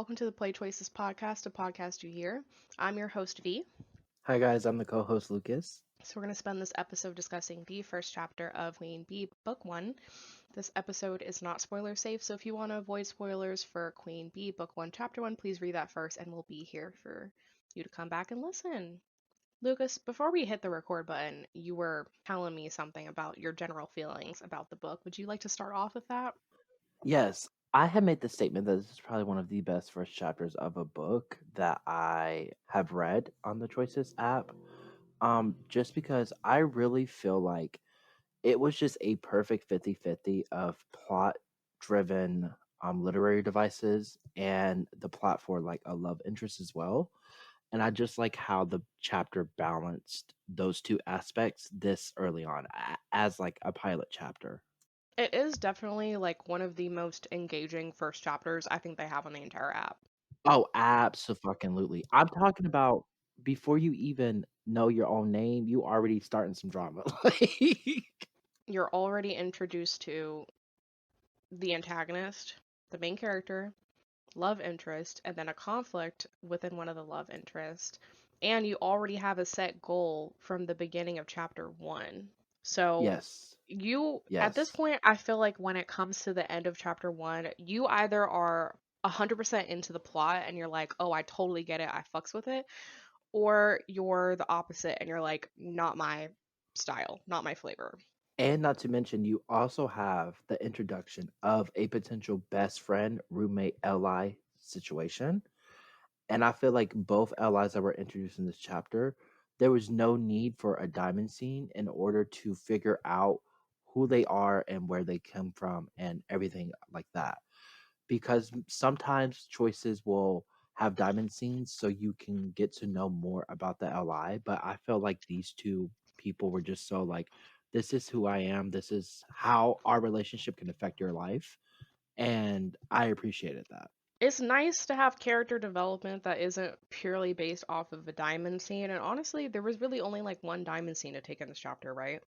welcome to the Play Choices podcast, a podcast you hear. I'm your host, V. Hi guys, I'm the co-host Lucas. So, we're going to spend this episode discussing the first chapter of Queen Bee, Book 1. This episode is not spoiler safe, so if you want to avoid spoilers for Queen Bee, Book 1, Chapter 1, please read that first, and we'll be here for you to come back and listen. Lucas, before we hit the record button, you were telling me something about your general feelings about the book. Would you like to start off with that? Yes, I have made the statement that this is probably one of the best first chapters of a book that I have read on the Choices app. Just because I really feel like it was just a perfect 50-50 of plot driven literary devices and the plot for like a love interest as well. And I just like how the chapter balanced those two aspects this early on as like a pilot chapter. It is definitely like one of the most engaging first chapters I think they have on the entire app. Oh, abso-fucking-lutely. I'm talking about before you even know your own name, you already starting some drama. Like, You're already introduced to the antagonist, the main character, love interest, and then a conflict within one of the love interests. And you already have a set goal from the beginning of chapter 1. So yes, you at this yes. point, I feel like when it comes to the end of chapter 1, you either are 100% into the plot and you're like, oh, I totally get it, I fucks with it, or you're the opposite and you're like, not my style, not my flavor. And not to mention, you also have the introduction of a potential best friend, roommate, ally situation. And I feel like both allies that were introduced in this chapter, there was no need for a diamond scene in order to figure out who they are and where they come from and everything like that. Because sometimes choices will have diamond scenes so you can get to know more about the LI. But I feel like these two people were just so like, this is who I am. This is how our relationship can affect your life. And I appreciated that. It's nice to have character development that isn't purely based off of a diamond scene. And honestly, there was really only like one diamond scene to take in this chapter, right?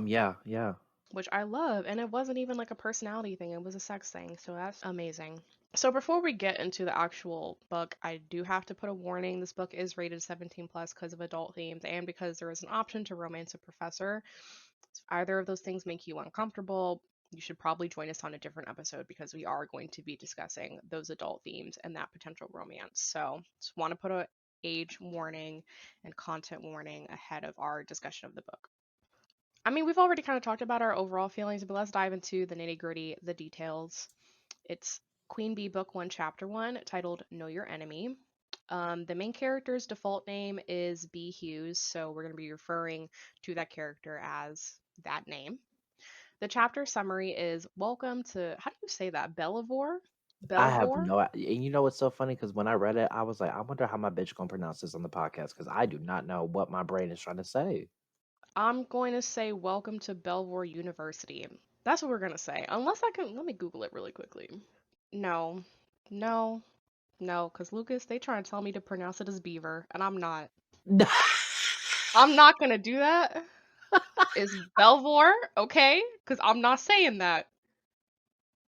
Yeah, yeah. Which I love. And it wasn't even like a personality thing, it was a sex thing. So that's amazing. So before we get into the actual book, I do have to put a warning. This book is rated 17 plus because of adult themes and because there is an option to romance a professor. If either of those things make you uncomfortable, you should probably join us on a different episode because we are going to be discussing those adult themes and that potential romance. So just want to put a age warning and content warning ahead of our discussion of the book. I mean, we've already kind of talked about our overall feelings, but let's dive into the nitty gritty, the details. It's Queen Bee Book 1, Chapter 1, titled Know Your Enemy. The main character's default name is B. Hughes, so we're going to be referring to that character as that name. The chapter summary is Welcome to, how do you say that? Belvoire? I have Belvoire? and you know what's so funny? Because when I read it, I was like, I wonder how my bitch gonna pronounce this on the podcast because I do not know what my brain is trying to say. I'm going to say Welcome to Belvoire University. That's what we're going to say. Unless I can, let me Google it really quickly. No, no, no, because Lucas, they trying to tell me to pronounce it as beaver, and I'm not. I'm not going to do that. It's Belvoir, okay? Because I'm not saying that,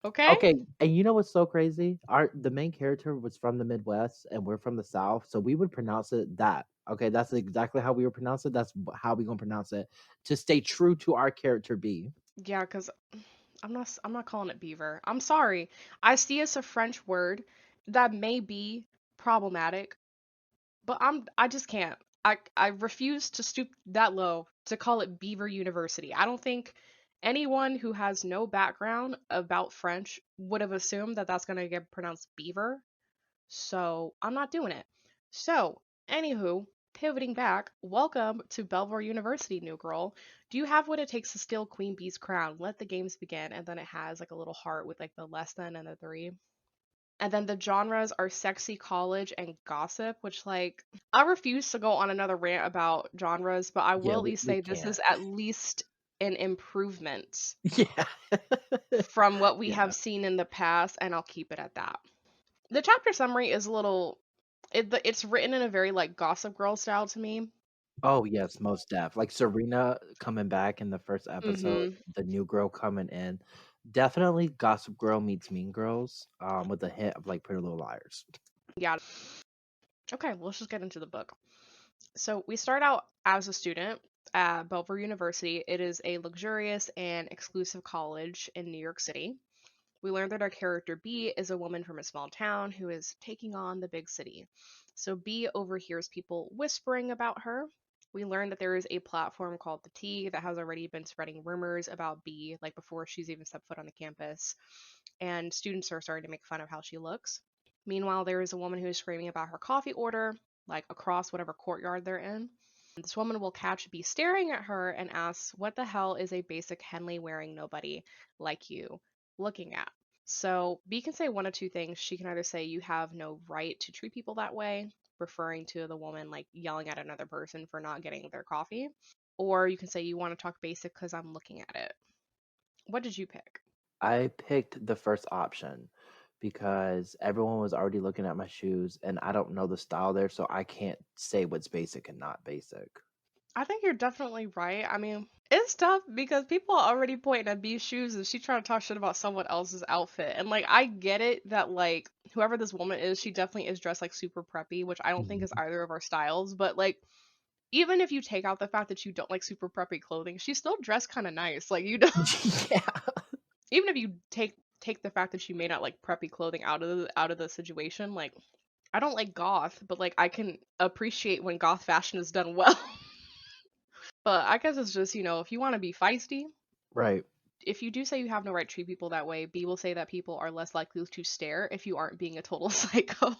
okay? Okay, and you know what's so crazy? The main character was from the Midwest, and we're from the South, so we would pronounce it that. Okay, that's exactly how we would pronounce it. That's how we gonna pronounce it to stay true to our character B. Yeah, because I'm not calling it beaver. I'm sorry. I see it's a French word that may be problematic, but I just can't. I refuse to stoop that low to call it Beaver University. I don't think anyone who has no background about French would have assumed that that's going to get pronounced beaver. So, I'm not doing it. So, anywho, pivoting back, welcome to Belvoir University, new girl. Do you have what it takes to steal Queen Bee's crown? Let the games begin. And then it has like a little heart with like the less than and the three. And then the genres are sexy college and gossip, which like I refuse to go on another rant about genres, but I will Yeah, at we, least we say this can't. is at least an improvement Yeah. from what we Yeah. have seen in the past, and I'll keep it at that. The chapter summary is a little it's written in a very like Gossip Girl style to me. Oh yes, most def. Like Serena coming back in the first episode, Mhm. the new girl coming in. Definitely Gossip Girl meets Mean Girls, with a hint of like Pretty Little Liars. Yeah. Okay, well, let's just get into the book. So we start out as a student at Belvoire University. It is a luxurious and exclusive college in New York City. We learn that our character B is a woman from a small town who is taking on the big city. So B overhears people whispering about her. We learn that there is a platform called the T that has already been spreading rumors about B, like before she's even stepped foot on the campus, and students are starting to make fun of how she looks. Meanwhile, there is a woman who is screaming about her coffee order, like across whatever courtyard they're in. This woman will catch B staring at her and asks, "What the hell is a basic Henley wearing nobody like you looking at?" So B can say one of two things. She can either say, "You have no right to treat people that way," referring to the woman like yelling at another person for not getting their coffee. Or you can say, "You want to talk basic because I'm looking at it." What did you pick? I picked the first option because everyone was already looking at my shoes and I don't know the style there, so I can't say what's basic and not basic. I think you're definitely right. I mean, it's tough because people are already pointing at B's shoes and she trying to talk shit about someone else's outfit. And like I get it that like whoever this woman is, she definitely is dressed like super preppy, which I don't think is Mhm. either of our styles, but like even if you take out the fact that you don't like super preppy clothing, she's still dressed kind of nice. Like you don't Yeah. even if you take the fact that she may not like preppy clothing out of the situation, like I don't like goth, but like I can appreciate when goth fashion is done well. But I guess it's just, if you want to be feisty, Right. if you do say you have no right to treat people that way, B will say that people are less likely to stare if you aren't being a total psycho.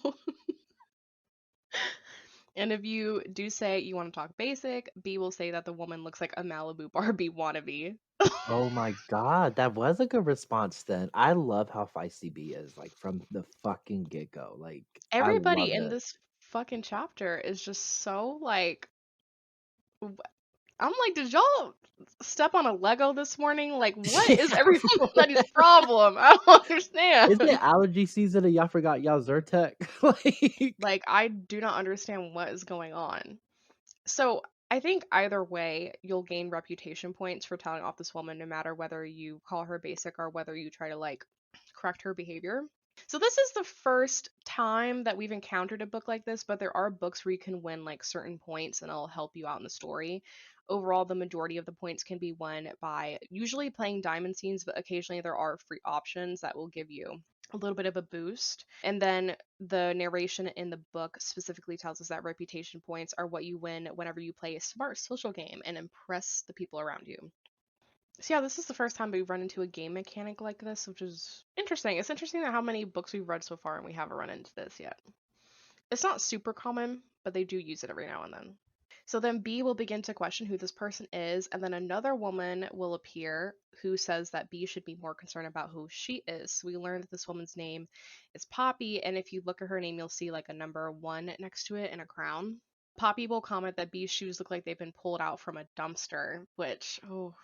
And if you do say you want to talk basic, B will say that the woman looks like a Malibu Barbie wannabe. Oh my god, that was a good response then. I love how feisty B is, like from the fucking get-go. Like, I Everybody love in it. this fucking chapter is just so like I'm like, did y'all step on a Lego this morning? Like, what is everybody's problem? I don't Is it understand. allergy season and y'all forgot y'all Zyrtec? Like, Like, I do not understand what is going on. So, I think either way, you'll gain reputation points for telling off this woman, no matter whether you call her basic or whether you try to, like, correct her behavior. So, this is the first time that we've encountered a book like this, but there are books where you can win, like, certain points and it'll help you out in the story. Overall, the majority of the points can be won by usually playing diamond scenes, but occasionally there are free options that will give you a little bit of a boost. And then the narration in the book specifically tells us that reputation points are what you win whenever you play a smart social game and impress the people around you. So yeah, this is the first time we've run into a game mechanic like this, which is interesting. It's interesting that how many books we've read so far and we haven't run into this yet. It's not super common, but they do use it every now and then. So then B will begin to question who this person is, and then another woman will appear who says that B should be more concerned about who she is. So we learn that this woman's name is Poppy, and if you look at her name, you'll see like a number 1 next to it and a crown. Poppy will comment that B's shoes look like they've been pulled out from a dumpster, which, oh,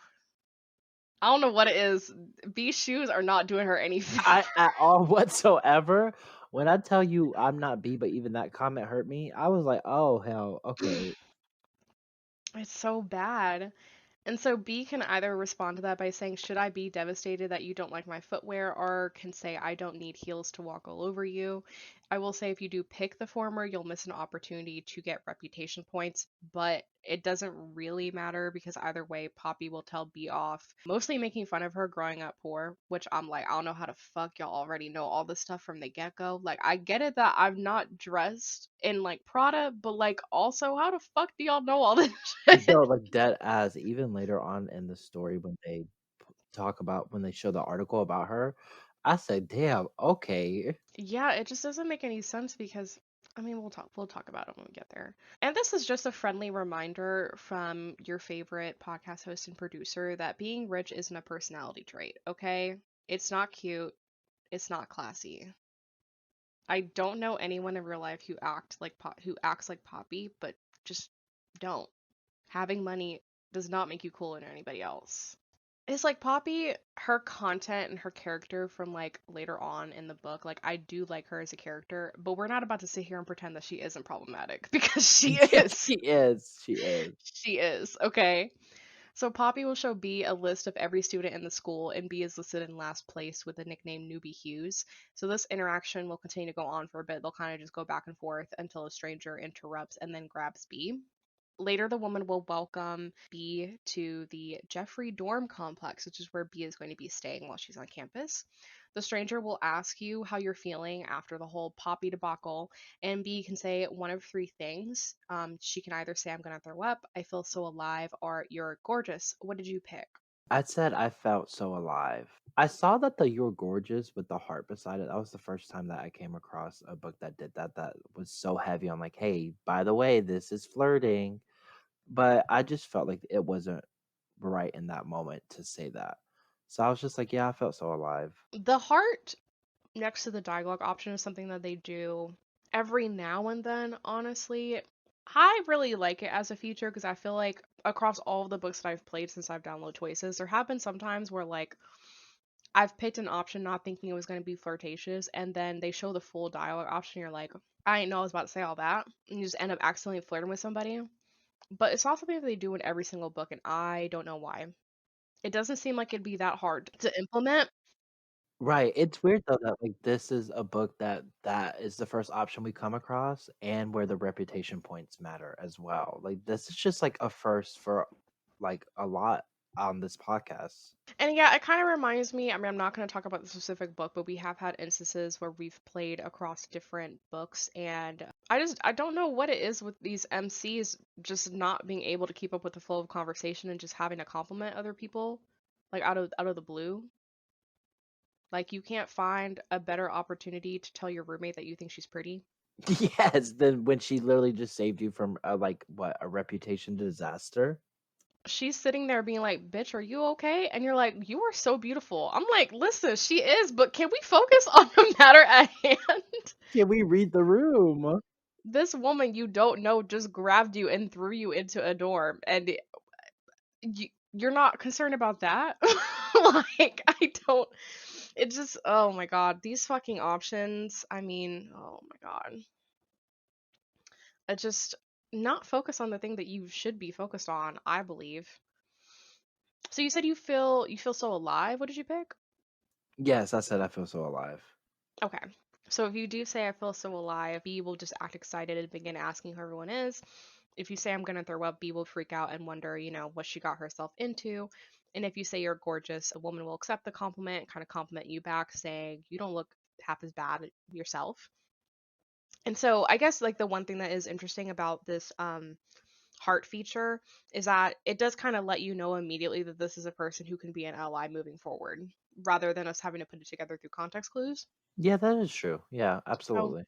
I don't know what it is. B's shoes are not doing her any I favor. at all whatsoever. When I tell you I'm not B, but even that comment hurt me, I was like, "Oh, hell, okay." It's so bad. And so B can either respond to that by saying, "Should I be devastated that you don't like my footwear?" or can say, "I don't need heels to walk all over you." I will say if you do pick the former, you'll miss an opportunity to get reputation points, but it doesn't really matter because either way, Poppy will tell B off, mostly making fun of her growing up poor, which I'm like, I don't know how to fuck y'all already know all this stuff from the get-go. Like, I get it that I'm not dressed in like Prada, but like also how the fuck do y'all know all this Yo, shit? like dead as even later on in the story when they talk about when they show the article about her, I said, "Damn, okay." Yeah, it just doesn't make any sense because I mean we'll talk about it when we get there. And this is just a friendly reminder from your favorite podcast host and producer that being rich isn't a personality trait, okay? It's not cute, it's not classy. I don't know anyone in real life who acts like Poppy, but just don't. Having money does not make you cooler than anybody else. It's like Poppy, her content and her character from like later on in the book, like I do like her as a character, but we're not about to sit here and pretend that she isn't problematic because she Yes, is. she is. She is. She is, okay? So Poppy will show B a list of every student in the school, and B is listed in last place with the nickname Newbie Hughes. So this interaction will continue to go on for a bit. They'll kind of just go back and forth until a stranger interrupts and then grabs B. Later, the woman will welcome B to the Jeffrey dorm complex, which is where B is going to be staying while she's on campus. The stranger will ask you how you're feeling after the whole Poppy debacle, and B can say one of three things. She can either say, I'm gonna throw up, I feel so alive, or you're gorgeous. What did you pick? I said I felt so alive. I saw that the You're Gorgeous with the heart beside it. That was the first time that I came across a book that did that. That was so heavy on like, hey, by the way, this is flirting. But I just felt like it wasn't right in that moment to say that. So I was just like, yeah, I felt so alive. The heart next to the dialogue option is something that they do every now and then, honestly. I really like it as a feature because I feel like across all of the books that I've played since I've downloaded Choices, there have been some times where like I've picked an option not thinking it was going to be flirtatious, and then they show the full dialogue option. You're like, I didn't know I was about to say all that, and you just end up accidentally flirting with somebody. But it's not something that they do in every single book, and I don't know why. It doesn't seem like it'd be that hard to implement. Right. It's weird though that like this is a book that is the first option we come across and where the reputation points matter as well. Like this is just like a first for like a lot on this podcast. And yeah, it kind of reminds me. I mean, I'm not going to talk about the specific book, but we have had instances where we've played across different books, and I don't know what it is with these MCs just not being able to keep up with the flow of conversation and just having to compliment other people, like out of the blue. Like you can't find a better opportunity to tell your roommate that you think she's pretty. Yes, then when she literally just saved you from like what a reputation disaster. She's sitting there being like, "Bitch, are you okay?" And you're like, "You are so beautiful." I'm like, "Listen, she is, but can we focus on the matter at hand?" Can we read the room? This woman you don't know just grabbed you and threw you into a dorm, and you're not concerned about that? Like, I don't. It just, oh my god, these fucking options. I mean, oh my god. It just not focus on the thing that you should be focused on, I believe. So you said you feel so alive. What did you pick? Yes, I said I feel so alive. Okay. So if you do say I feel so alive, B will just act excited and begin asking who everyone is. If you say I'm gonna throw up, B will freak out and wonder, what she got herself into. And if you say you're gorgeous, a woman will accept the compliment, kind of compliment you back, saying you don't look half as bad yourself. And so I guess like the one thing that is interesting about this heart feature is that it does kind of let you know immediately that this is a person who can be an ally moving forward, rather than us having to put it together through context clues. Yeah, that is true. Yeah, So absolutely.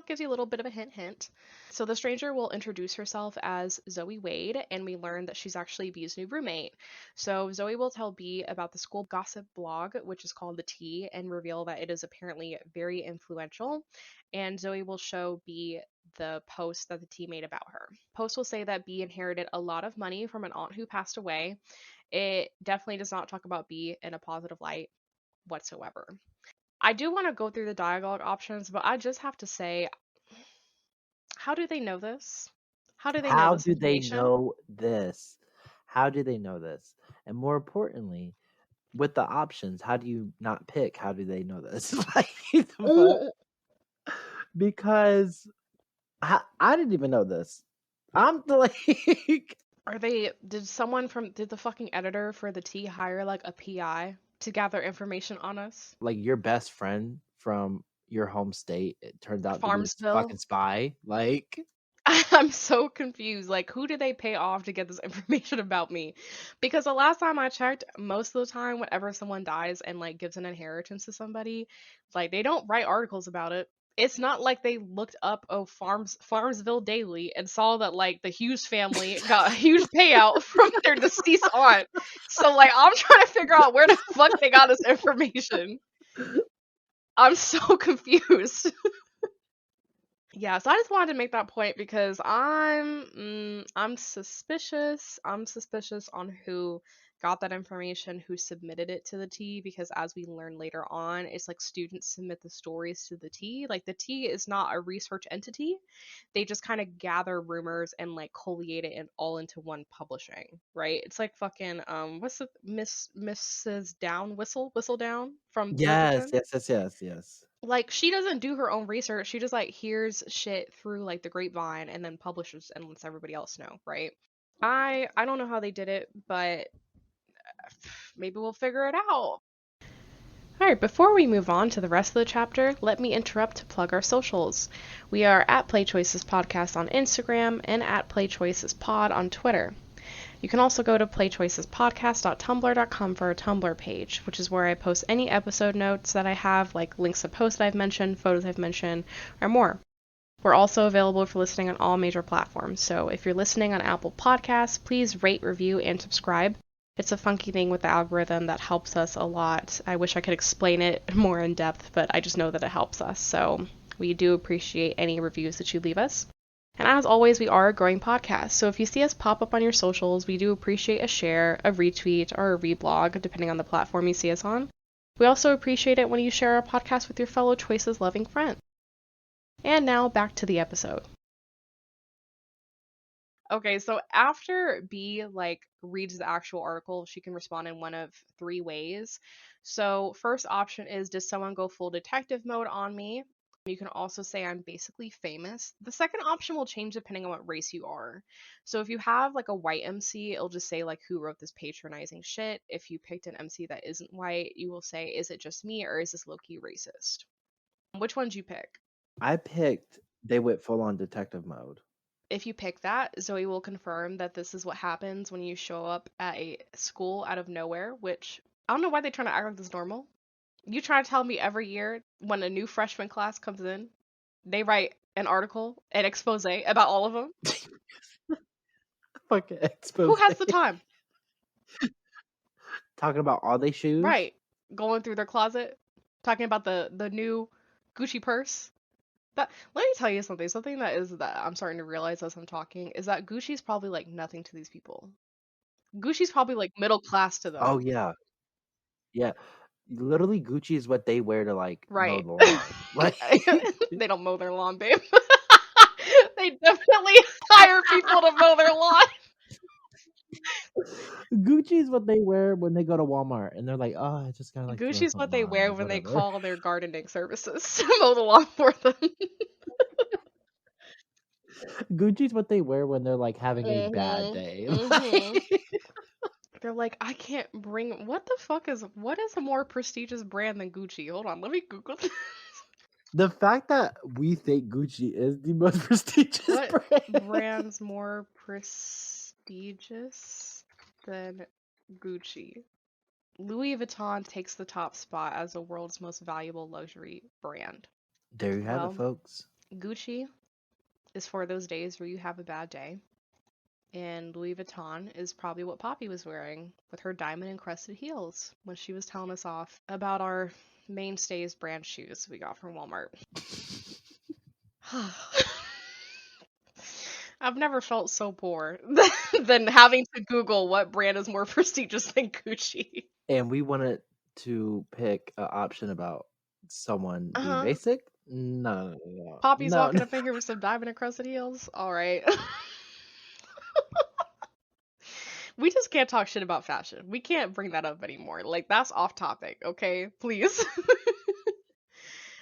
gives you a little bit of a hint, hint. So the stranger will introduce herself as Zoey Wade, and we learn that she's actually B's new roommate. So Zoey will tell B about the school gossip blog, which is called The Tea, and reveal that it is apparently very influential. And Zoey will show B the post that the tea made about her. Post will say that B inherited a lot of money from an aunt who passed away. It definitely does not talk about B in a positive light whatsoever. I do want to go through the dialogue options, but I just have to say, how do they know this? How do they know How this do they information? know this? How do they know this? And more importantly, with the options, how do you not pick? How do they know this? Like, but Mm. because I didn't even know this. I'm like, Did the fucking editor for the T hire like a PI to gather information on us? like your best friend from your home state, it turned out to be a Farmsville? fucking spy. Like, I'm so confused. Like, who did they pay off to get this information about me? Because the last time I checked, most of the time, whenever someone dies and like gives an inheritance to somebody, like they don't write articles about it. It's not like they looked up Farmsville Daily and saw that like the Hughes family got a huge payout from their deceased aunt. So like I'm trying to figure out where the fuck they got this information. I'm so confused. Yeah, so I just wanted to make that point because I'm suspicious. I'm suspicious on who got that information, who submitted it to the T, because as we learn later on, it's like students submit the stories to the T. Like the T is not a research entity. They just kind of gather rumors and like collate it all into one publishing, right? It's like fucking what's the Mrs. Down Whistle Down from Yes, Bridgerton? yes, yes, yes, yes. Like she doesn't do her own research. She just like hears shit through like the grapevine and then publishes and lets everybody else know, right? I don't know how they did it, but maybe we'll figure it out. Alright, before we move on to the rest of the chapter, let me interrupt to plug our socials. We are at Play Choices Podcast on Instagram and at Play Choices Pod on Twitter. You can also go to playchoicespodcast.tumblr.com for our Tumblr page, which is where I post any episode notes that I have, like links to posts that I've mentioned, photos I've mentioned, or more. We're also available for listening on all major platforms, so if you're listening on Apple Podcasts, please rate, review, and subscribe. It's a funky thing with the algorithm that helps us a lot. I wish I could explain it more in depth, but I just know that it helps us, so we do appreciate any reviews that you leave us. And as always, we are a growing podcast, so if you see us pop up on your socials, we do appreciate a share, a retweet, or a reblog, depending on the platform you see us on. We also appreciate it when you share our podcast with your fellow choices-loving friends. And now, back to the episode. Okay, so after B like reads the actual article, she can respond in one of three ways. So first option is, does someone go full detective mode on me? You can also say I'm basically famous. The second option will change depending on what race you are. So if you have like a white MC, it'll just say like who wrote this patronizing shit. If you picked an MC that isn't white, you will say, is it just me or is this low-key racist? Which one'd you pick? I picked they went full on detective mode. If you pick that, Zoe will confirm that this is what happens when you show up at a school out of nowhere, which I don't know why they're trying to act like this is normal. You try to tell me every year when a new freshman class comes in, they write an article, an expose about all of them? Fucking Who expose. has the time? Talking about all they shoes. Right. Going through their closet, talking about the new Gucci purse. That, let me tell you something. Something that I'm starting to realize as I'm talking is that Gucci's probably like nothing to these people. Gucci's probably like middle class to Oh them. yeah, yeah. Literally, Gucci is what they wear to like mow Right. the lawn. Like They don't mow their lawn, babe. They definitely hire people to mow their lawn. Gucci is what they wear when they go to Walmart, and they're like, "Oh, I just gotta like throw Gucci's what something they on, wear like when they whatever." call their gardening services to mow the lawn for them. Gucci's what they wear when they're like having a bad Mhm. day. Mhm. They're like, I can't bring. What is a more prestigious brand than Gucci? Hold on, let me Google this. The fact that we think Gucci is the most prestigious What brand. brand's more prestigious than Gucci? Louis Vuitton takes the top spot as the world's most valuable luxury brand. There you have it, Well, folks. Gucci is for those days where you have a bad day, and Louis Vuitton is probably what Poppy was wearing with her diamond encrusted heels when she was telling us off about our mainstays brand shoes we got from Walmart. I've never felt so poor than having to Google what brand is more prestigious than Gucci. And we wanted to pick an option about someone Uh being huh. basic. No, no, Poppy's no, walking no. up in here with some diamond encrusted heels. All right. We just can't talk shit about fashion. We can't bring that up anymore. Like, that's off topic, okay? Please.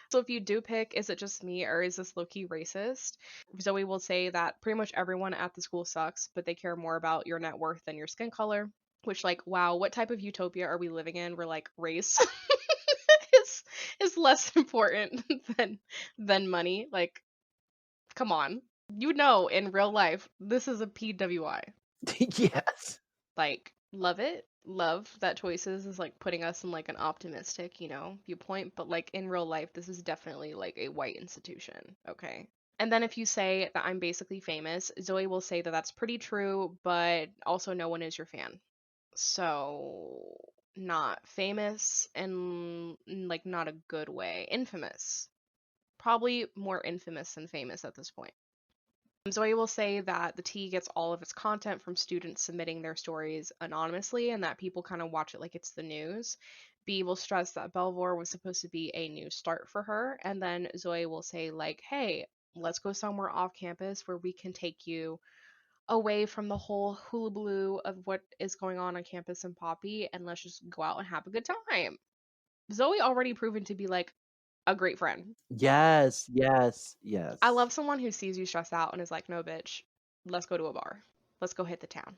So if you do pick, is it just me or is this low-key racist? Zoe will say that pretty much everyone at the school sucks, but they care more about your net worth than your skin color. Which, like, wow, what type of utopia are we living in where, like, race is is less important than money? Like, come on. You know, in real life, this is a PWI. Yes. Like, love it. Love that choices is like putting us in like an optimistic, viewpoint, but like in real life, this is definitely like a white institution, okay? And then if you say that I'm basically famous, Zoe will say that that's pretty true, but also no one is your fan. So, not famous and like not a good way. Infamous. Probably more infamous than famous at this point. Zoe will say that the T gets all of its content from students submitting their stories anonymously and that people kind of watch it like it's the news. B will stress that Belvoir was supposed to be a new start for her. And then Zoe will say, like, hey, let's go somewhere off campus where we can take you away from the whole hullabaloo of what is going on campus in Poppy and let's just go out and have a good time. Zoe already proven to be like a great friend. Yes, yes, I yes. love someone who sees you stressed out and is like, no, bitch, let's go to a bar. Let's go hit the town.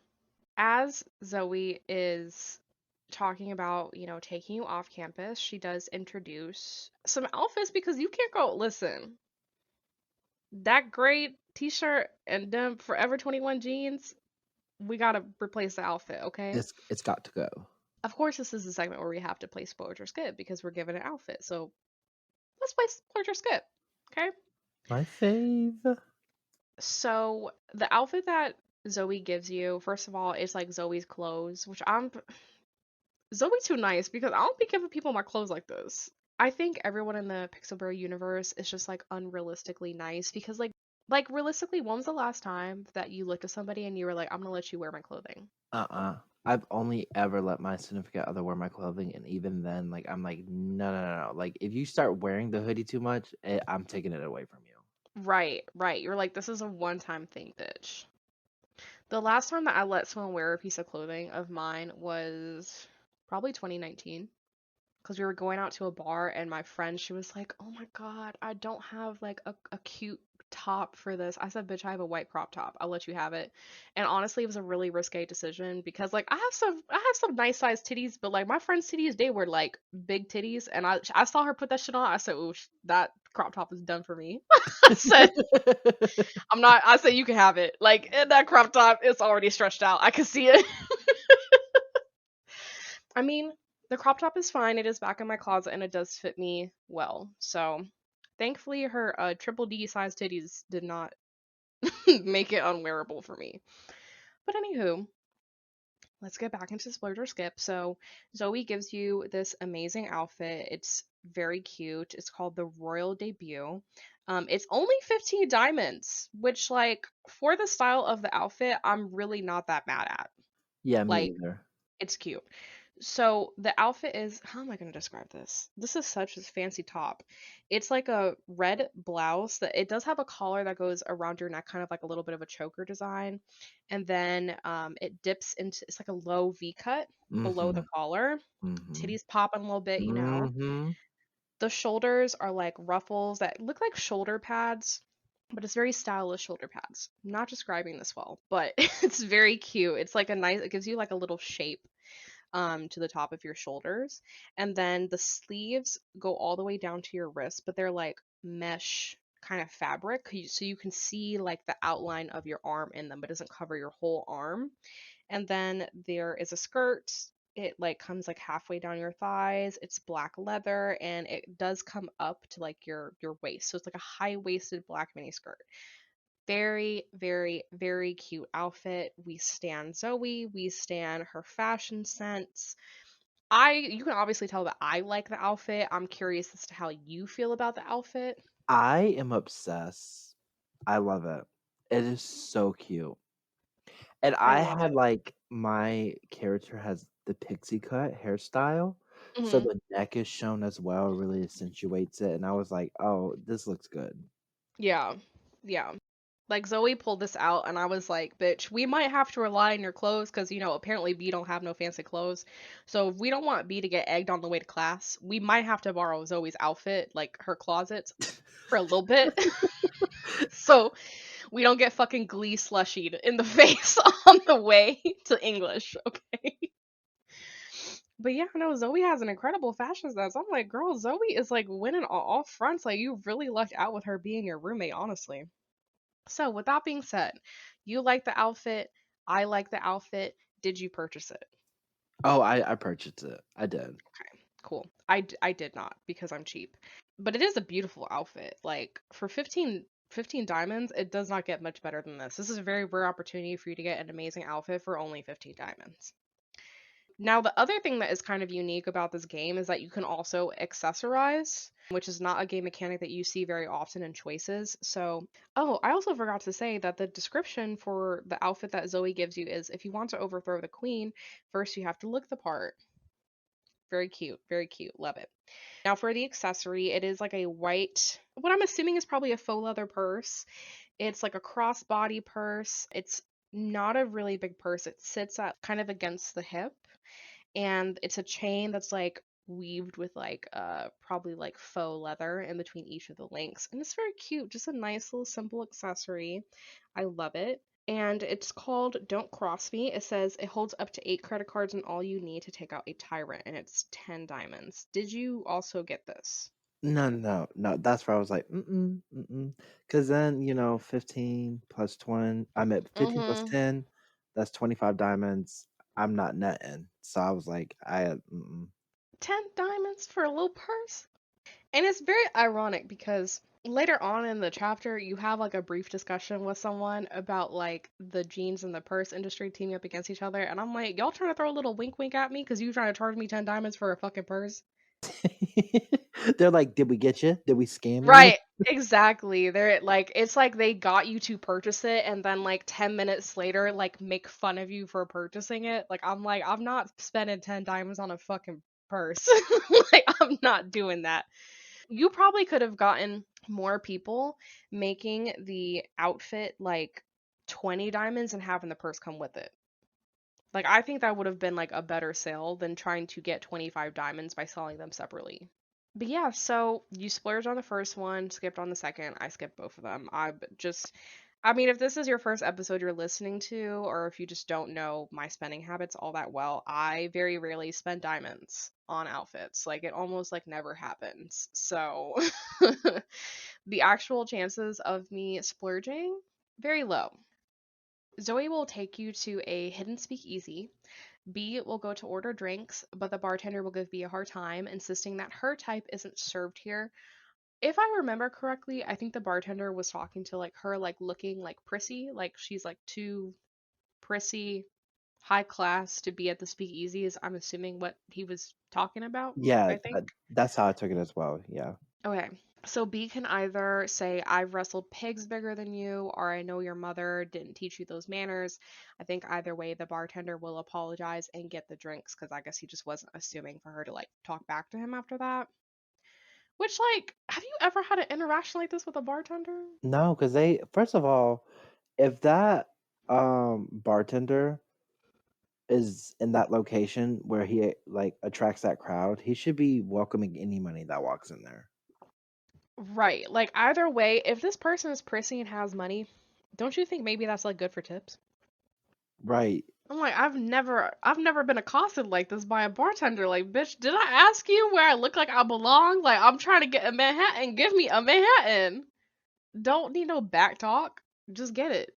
As Zoe is talking about, taking you off campus, she does introduce some outfits because you can't go, listen, that great t shirt and them Forever 21 jeans, we gotta replace the outfit, okay? It's got to go. Of course, this is the segment where we have to play spoiled or skip because we're given an outfit. So let's play spoiled or skip, okay? My fave. So the outfit that Zoe gives you, first of all, is like Zoe's clothes, which I'm Zoe too nice because I don't be giving people my clothes like this. I think everyone in the Pixelberry universe is just like unrealistically nice because like realistically, when was the last time that you looked at somebody and you were like, I'm gonna let you wear my clothing? I've only ever let my significant other wear my clothing, and even then, like, I'm like, no, no, no, no. Like, if you start wearing the hoodie too much, I'm taking it away from you. Right, right. You're like, this is a one-time thing, bitch. The last time that I let someone wear a piece of clothing of mine was probably 2019. Because we were going out to a bar and my friend, she was like, oh my God, I don't have like a cute top for this. I said, bitch, I have a white crop top. I'll let you have it. And honestly, it was a really risque decision because like I have some nice sized titties, but like my friend's titties, they were like big titties. And I saw her put that shit on. I said, ooh, that crop top is done for me. I said, I said, you can have it. Like in that crop top, it's already stretched out. I can see it. I mean, the crop top is fine. It is back in my closet and it does fit me well. So, thankfully, her triple D size titties did not make it unwearable for me. But anywho, let's get back into Splurge or Skip. So, Zoe gives you this amazing outfit. It's very cute. It's called the Royal Debut. It's only 15 diamonds, which, like, for the style of the outfit, I'm really not that mad at. Yeah, me Like, either. it's cute. So the outfit is, how am I going to describe this? This is such a fancy top. It's like a red blouse that it does have a collar that goes around your neck, kind of like a little bit of a choker design. And then it dips into, it's like a low V cut below the Mm-hmm. collar. Mm-hmm. Titties popping a little bit. Mm-hmm. The shoulders are like ruffles that look like shoulder pads, but it's very stylish shoulder pads. I'm not describing this well, but it's very cute. It's like a nice, it gives you like a little shape to the top of your shoulders. And then the sleeves go all the way down to your wrist, but they're like mesh kind of fabric. So you can see like the outline of your arm in them, but it doesn't cover your whole arm. And then there is a skirt. It like comes like halfway down your thighs. It's black leather and it does come up to like your waist. So it's like a high-waisted black mini skirt. Very, very, very cute outfit. We stand Zoe. We stand her fashion sense. You can obviously tell that I like the outfit. I'm curious as to how you feel about the outfit. I am obsessed. I love it. It is so cute. And I I love had it. like my character has the pixie cut hairstyle. So Hmm. the neck is shown as well, really accentuates it. And I was like, oh, this looks good. Yeah. Yeah. Like Zoe pulled this out and I was like, bitch, we might have to rely on your clothes because, apparently B don't have no fancy clothes. So if we don't want B to get egged on the way to class, we might have to borrow Zoe's outfit, like her closet, for a little bit. So we don't get fucking glee slushied in the face on the way to English, okay? But yeah, no, Zoe has an incredible fashion sense. I'm like, girl, Zoe is like winning on all fronts. Like, you really lucked out with her being your roommate, honestly. So, with that being said, you like the outfit. I like the outfit. Did you purchase it? Oh, I purchased it. I did. Okay, cool. I did not because I'm cheap. But it is a beautiful outfit. Like, for 15 diamonds, it does not get much better than this. This is a very rare opportunity for you to get an amazing outfit for only 15 diamonds. Now, the other thing that is kind of unique about this game is that you can also accessorize, which is not a game mechanic that you see very often in choices. So, oh, I also forgot to say that the description for the outfit that Zoey gives you is if you want to overthrow the queen, first you have to look the part. Very cute, love it. Now, for the accessory, it is like a white, what I'm assuming is probably a faux leather purse. It's like a crossbody purse. It's not a really big purse, it sits at kind of against the hip, and it's a chain that's like weaved with like probably like faux leather in between each of the links, and it's very cute, just a nice little simple accessory. I love it. And it's called Don't Cross Me. It says it holds up to 8 credit cards and all you need to take out a tyrant, and it's 10 diamonds. Did you also get this? No, no, no. That's where I was like, mm-mm, mm-mm. Because then, 15 plus 20, I'm at 15 plus Mm-hmm. 10, that's 25 diamonds. I'm not netting. So I was like, mm-mm. 10 diamonds for a little purse? And it's very ironic because later on in the chapter, you have like a brief discussion with someone about like the jeans and the purse industry teaming up against each other. And I'm like, y'all trying to throw a little wink wink at me because you trying to charge me 10 diamonds for a fucking purse? They're like, did we get you? Did we scam you? Right, exactly. They're like, it's like they got you to purchase it and then like 10 minutes later, like make fun of you for purchasing it. Like, I'm not spending 10 diamonds on a fucking purse. Like, I'm not doing that. You probably could have gotten more people making the outfit like 20 diamonds and having the purse come with it. Like, I think that would have been like a better sale than trying to get 25 diamonds by selling them separately. But yeah, so you splurged on the first one, skipped on the second. I skipped both of them. I mean, if this is your first episode you're listening to, or if you just don't know my spending habits all that well, I very rarely spend diamonds on outfits. Like, it almost like never happens. So, the actual chances of me splurging, very low. Zoe will take you to a hidden speakeasy. B will go to order drinks, but the bartender will give B a hard time, insisting that her type isn't served here. If I remember correctly, I think the bartender was talking to like her like looking like prissy, like she's like too prissy, high class to be at the speakeasy is I'm assuming what he was talking about, Yeah, I think. that's how I took it as well. Yeah. Okay. So B can either say, I've wrestled pigs bigger than you, or I know your mother didn't teach you those manners. I think either way, the bartender will apologize and get the drinks because I guess he just wasn't assuming for her to like talk back to him after that. Which, like, have you ever had an interaction like this with a bartender? No, because they, first of all, if that bartender is in that location where he like attracts that crowd, he should be welcoming any money that walks in there. Right. Like, either way, if this person is prissy and has money, don't you think maybe that's like good for tips? Right. I'm like, I've never been accosted like this by a bartender. Like, bitch, did I ask you where I look like I belong? Like, I'm trying to get a Manhattan. Give me a Manhattan. Don't need no back talk. Just get it.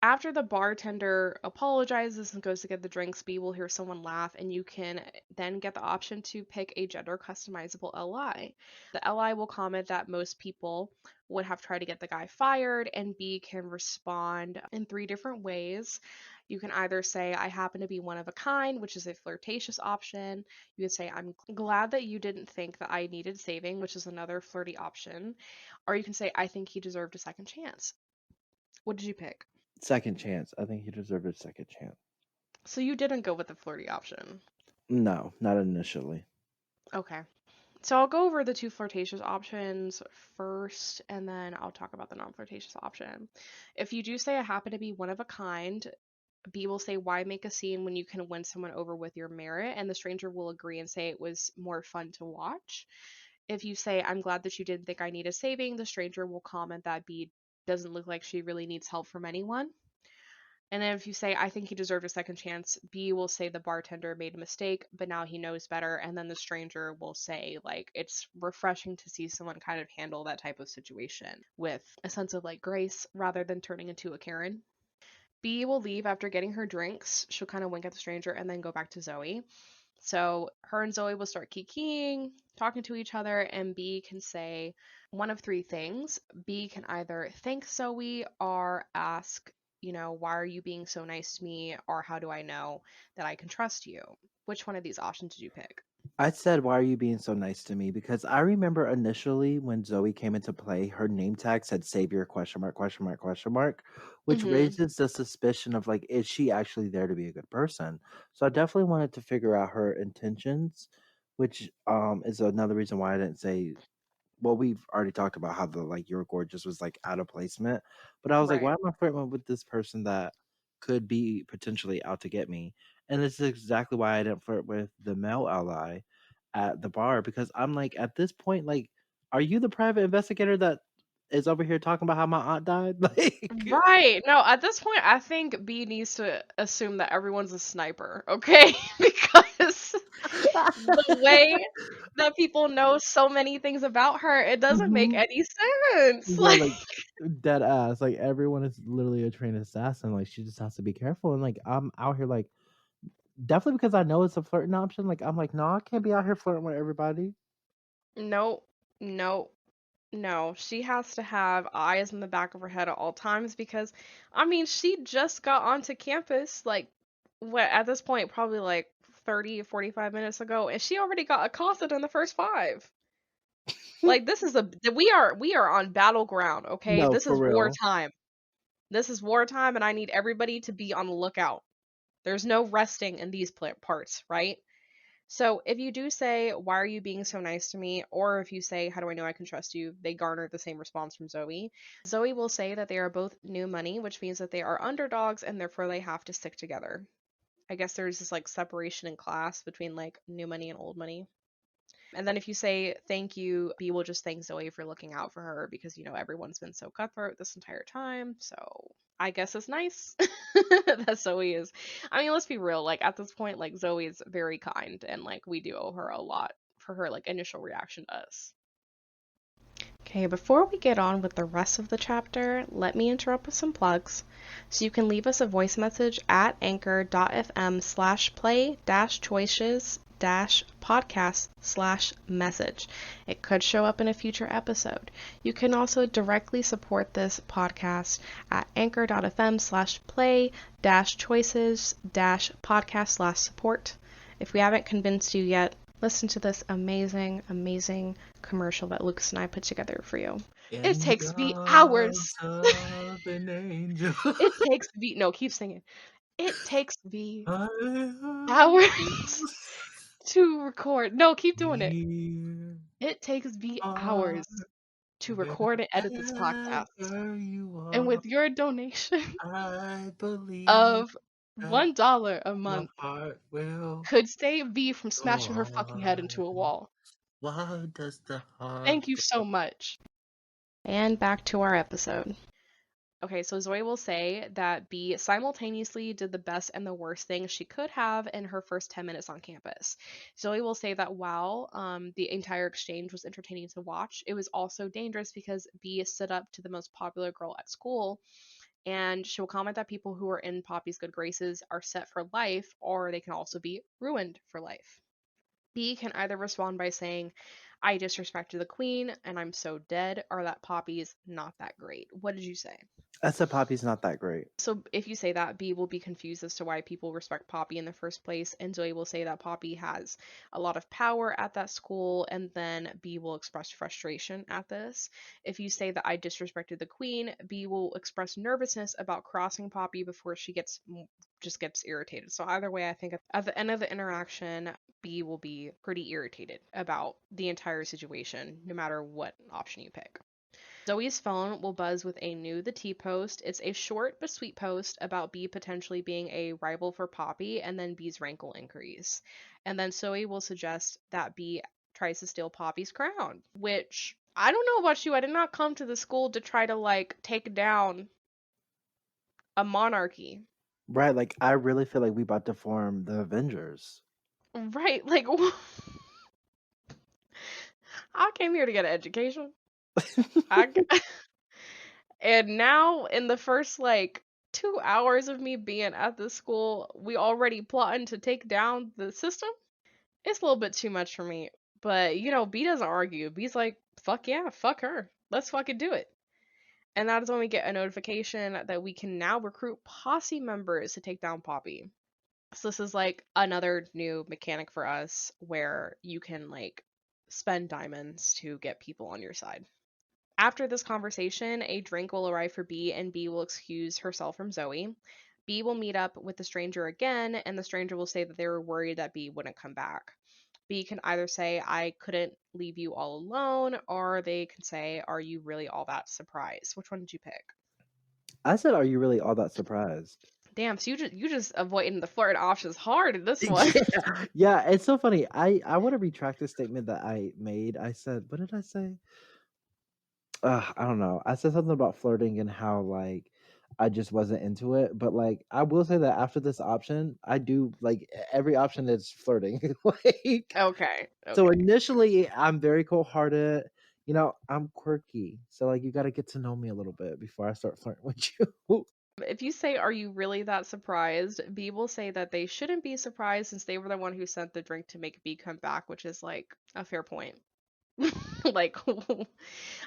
After the bartender apologizes and goes to get the drinks, B will hear someone laugh, and you can then get the option to pick a gender customizable LI. The LI will comment that most people would have tried to get the guy fired, and B can respond in 3 different ways. You can either say, I happen to be one of a kind, which is a flirtatious option. You can say, I'm glad that you didn't think that I needed saving, which is another flirty option. Or you can say, I think he deserved a second chance. What did you pick? Second chance. I think he deserved a second chance. So you didn't go with the flirty option. No, not initially. Okay. So I'll go over the 2 flirtatious options first, and then I'll talk about the non-flirtatious option. If you do say I happen to be one of a kind, B will say, why make a scene when you can win someone over with your merit? And the stranger will agree and say it was more fun to watch. If you say, I'm glad that you didn't think I needed saving, the stranger will comment that B doesn't look like she really needs help from anyone. And then if you say, I think he deserved a second chance, B will say the bartender made a mistake, but now he knows better. And then the stranger will say, like, it's refreshing to see someone kind of handle that type of situation with a sense of like grace rather than turning into a Karen. B will leave after getting her drinks. She'll kind of wink at the stranger and then go back to Zoe. So her and Zoe will start kikiing, talking to each other, and B can say one of 3 things. B can either thank Zoe or ask, why are you being so nice to me? Or how do I know that I can trust you? Which one of these options did you pick? I said, "Why are you being so nice to me?" Because I remember initially when Zoey came into play, her name tag said "Savior?" question mark question mark question mark, which Mm-hmm. raises the suspicion of like, is she actually there to be a good person? So I definitely wanted to figure out her intentions, which is another reason why I didn't say. Well, we've already talked about how the like "You're Gorgeous" was like out of placement, but I was like, why Right. am I flirting with this person that could be potentially out to get me? And this is exactly why I didn't flirt with the male ally at the bar, because I'm like, at this point, like, are you the private investigator that is over here talking about how my aunt died? Like, Right. No, at this point, I think B needs to assume that everyone's a sniper, okay? Because the way that people know so many things about her, it doesn't make Mhm. any sense. Bro, like dead ass. Like everyone is literally a trained assassin. Like she just has to be careful. And like I'm out here like definitely because I know it's a flirting option. Like I'm like, no, I can't be out here flirting with everybody. No, no, no. She has to have eyes in the back of her head at all times because, I mean, she just got onto campus, like, what, at this point, probably like 30, 45 minutes ago, and she already got accosted in the first five. Like, this is we are on battleground, okay? No, This for is real. wartime. This is wartime, and I need everybody to be on the lookout. There's no resting in these parts, right? So if you do say, "Why are you being so nice to me?" or if you say, "How do I know I can trust you?" they garner the same response from Zoe. Zoe will say that they are both new money, which means that they are underdogs and therefore they have to stick together. I guess there's this like separation in class between like new money and old money. And then if you say thank you, B will just thank Zoe for looking out for her because everyone's been so cutthroat this entire time. So I guess it's nice that Zoe is. I mean, let's be real. Like at this point, like Zoe is very kind, and like we do owe her a lot for her like initial reaction to us. Okay, before we get on with the rest of the chapter, let me interrupt with some plugs. So you can leave us a voice message at anchor.fm/play-choices-podcast/message. It could show up in a future episode. You can also directly support this podcast at anchor.fm/play-choices-podcast/support. If we haven't convinced you yet, listen to this amazing, amazing commercial that Lucas and I put together for you. It In takes the me arms hours. of an angel. It takes me, no, keep singing. It takes me I hours to record. No, keep doing it. Here It takes me are hours to record and edit this podcast. wherever you And are. with your donation I believe of that $1 a my month heart will could save V from go smashing her fucking head into a on. wall. Why does the heart Thank you so much. And back to our episode. Okay, so Zoe will say that B simultaneously did the best and the worst thing she could have in her first 10 minutes on campus. Zoe will say that while the entire exchange was entertaining to watch, it was also dangerous because B stood up to the most popular girl at school, and she will comment that people who are in Poppy's good graces are set for life, or they can also be ruined for life. B can either respond by saying, "I disrespected the queen and I'm so dead," or that Poppy's not that great. What did you say? I said Poppy's not that great. So if you say that, B will be confused as to why people respect Poppy in the first place, and Zoe will say that Poppy has a lot of power at that school, and then B will express frustration at this. If you say that I disrespected the queen, B will express nervousness about crossing Poppy before she just gets irritated. So either way, I think at the end of the interaction, B will be pretty irritated about the entire situation, no matter what option you pick. Zoe's phone will buzz with a new The Tea post. It's a short but sweet post about B potentially being a rival for Poppy, and then B's rankle increase. And then Zoe will suggest that B tries to steal Poppy's crown, which I don't know about you. I did not come to the school to try to like take down a monarchy. Right, like I really feel like we about to form the Avengers. Right, like I came here to get an education. I And now, in the first like 2 hours of me being at the school, we already plotting to take down the system. It's a little bit too much for me. But B doesn't argue. B's like, fuck yeah, fuck her. Let's fucking do it. And that is when we get a notification that we can now recruit posse members to take down Poppy. So this is like another new mechanic for us where you can like spend diamonds to get people on your side. After this conversation, a drink will arrive for B, and B will excuse herself from Zoey. B will meet up with the stranger again, and the stranger will say that they were worried that B wouldn't come back. B can either say, I couldn't leave you all alone, or they can say, are you really all that surprised? Which one did you pick? I said, are you really all that surprised? Damn, so you just avoiding the flirt options hard in this one. Yeah, yeah, it's so funny. I want to retract the statement that I made. I said, what did I say? I don't know. I said something about flirting and how like I just wasn't into it. But like I will say that after this option, I do like every option is flirting. Like Okay, so okay. initially I'm very cold hearted. You know, I'm quirky. So like you gotta get to know me a little bit before I start flirting with you. If you say, are you really that surprised? B will say that they shouldn't be surprised since they were the one who sent the drink to make B come back, which is like a fair point. Like,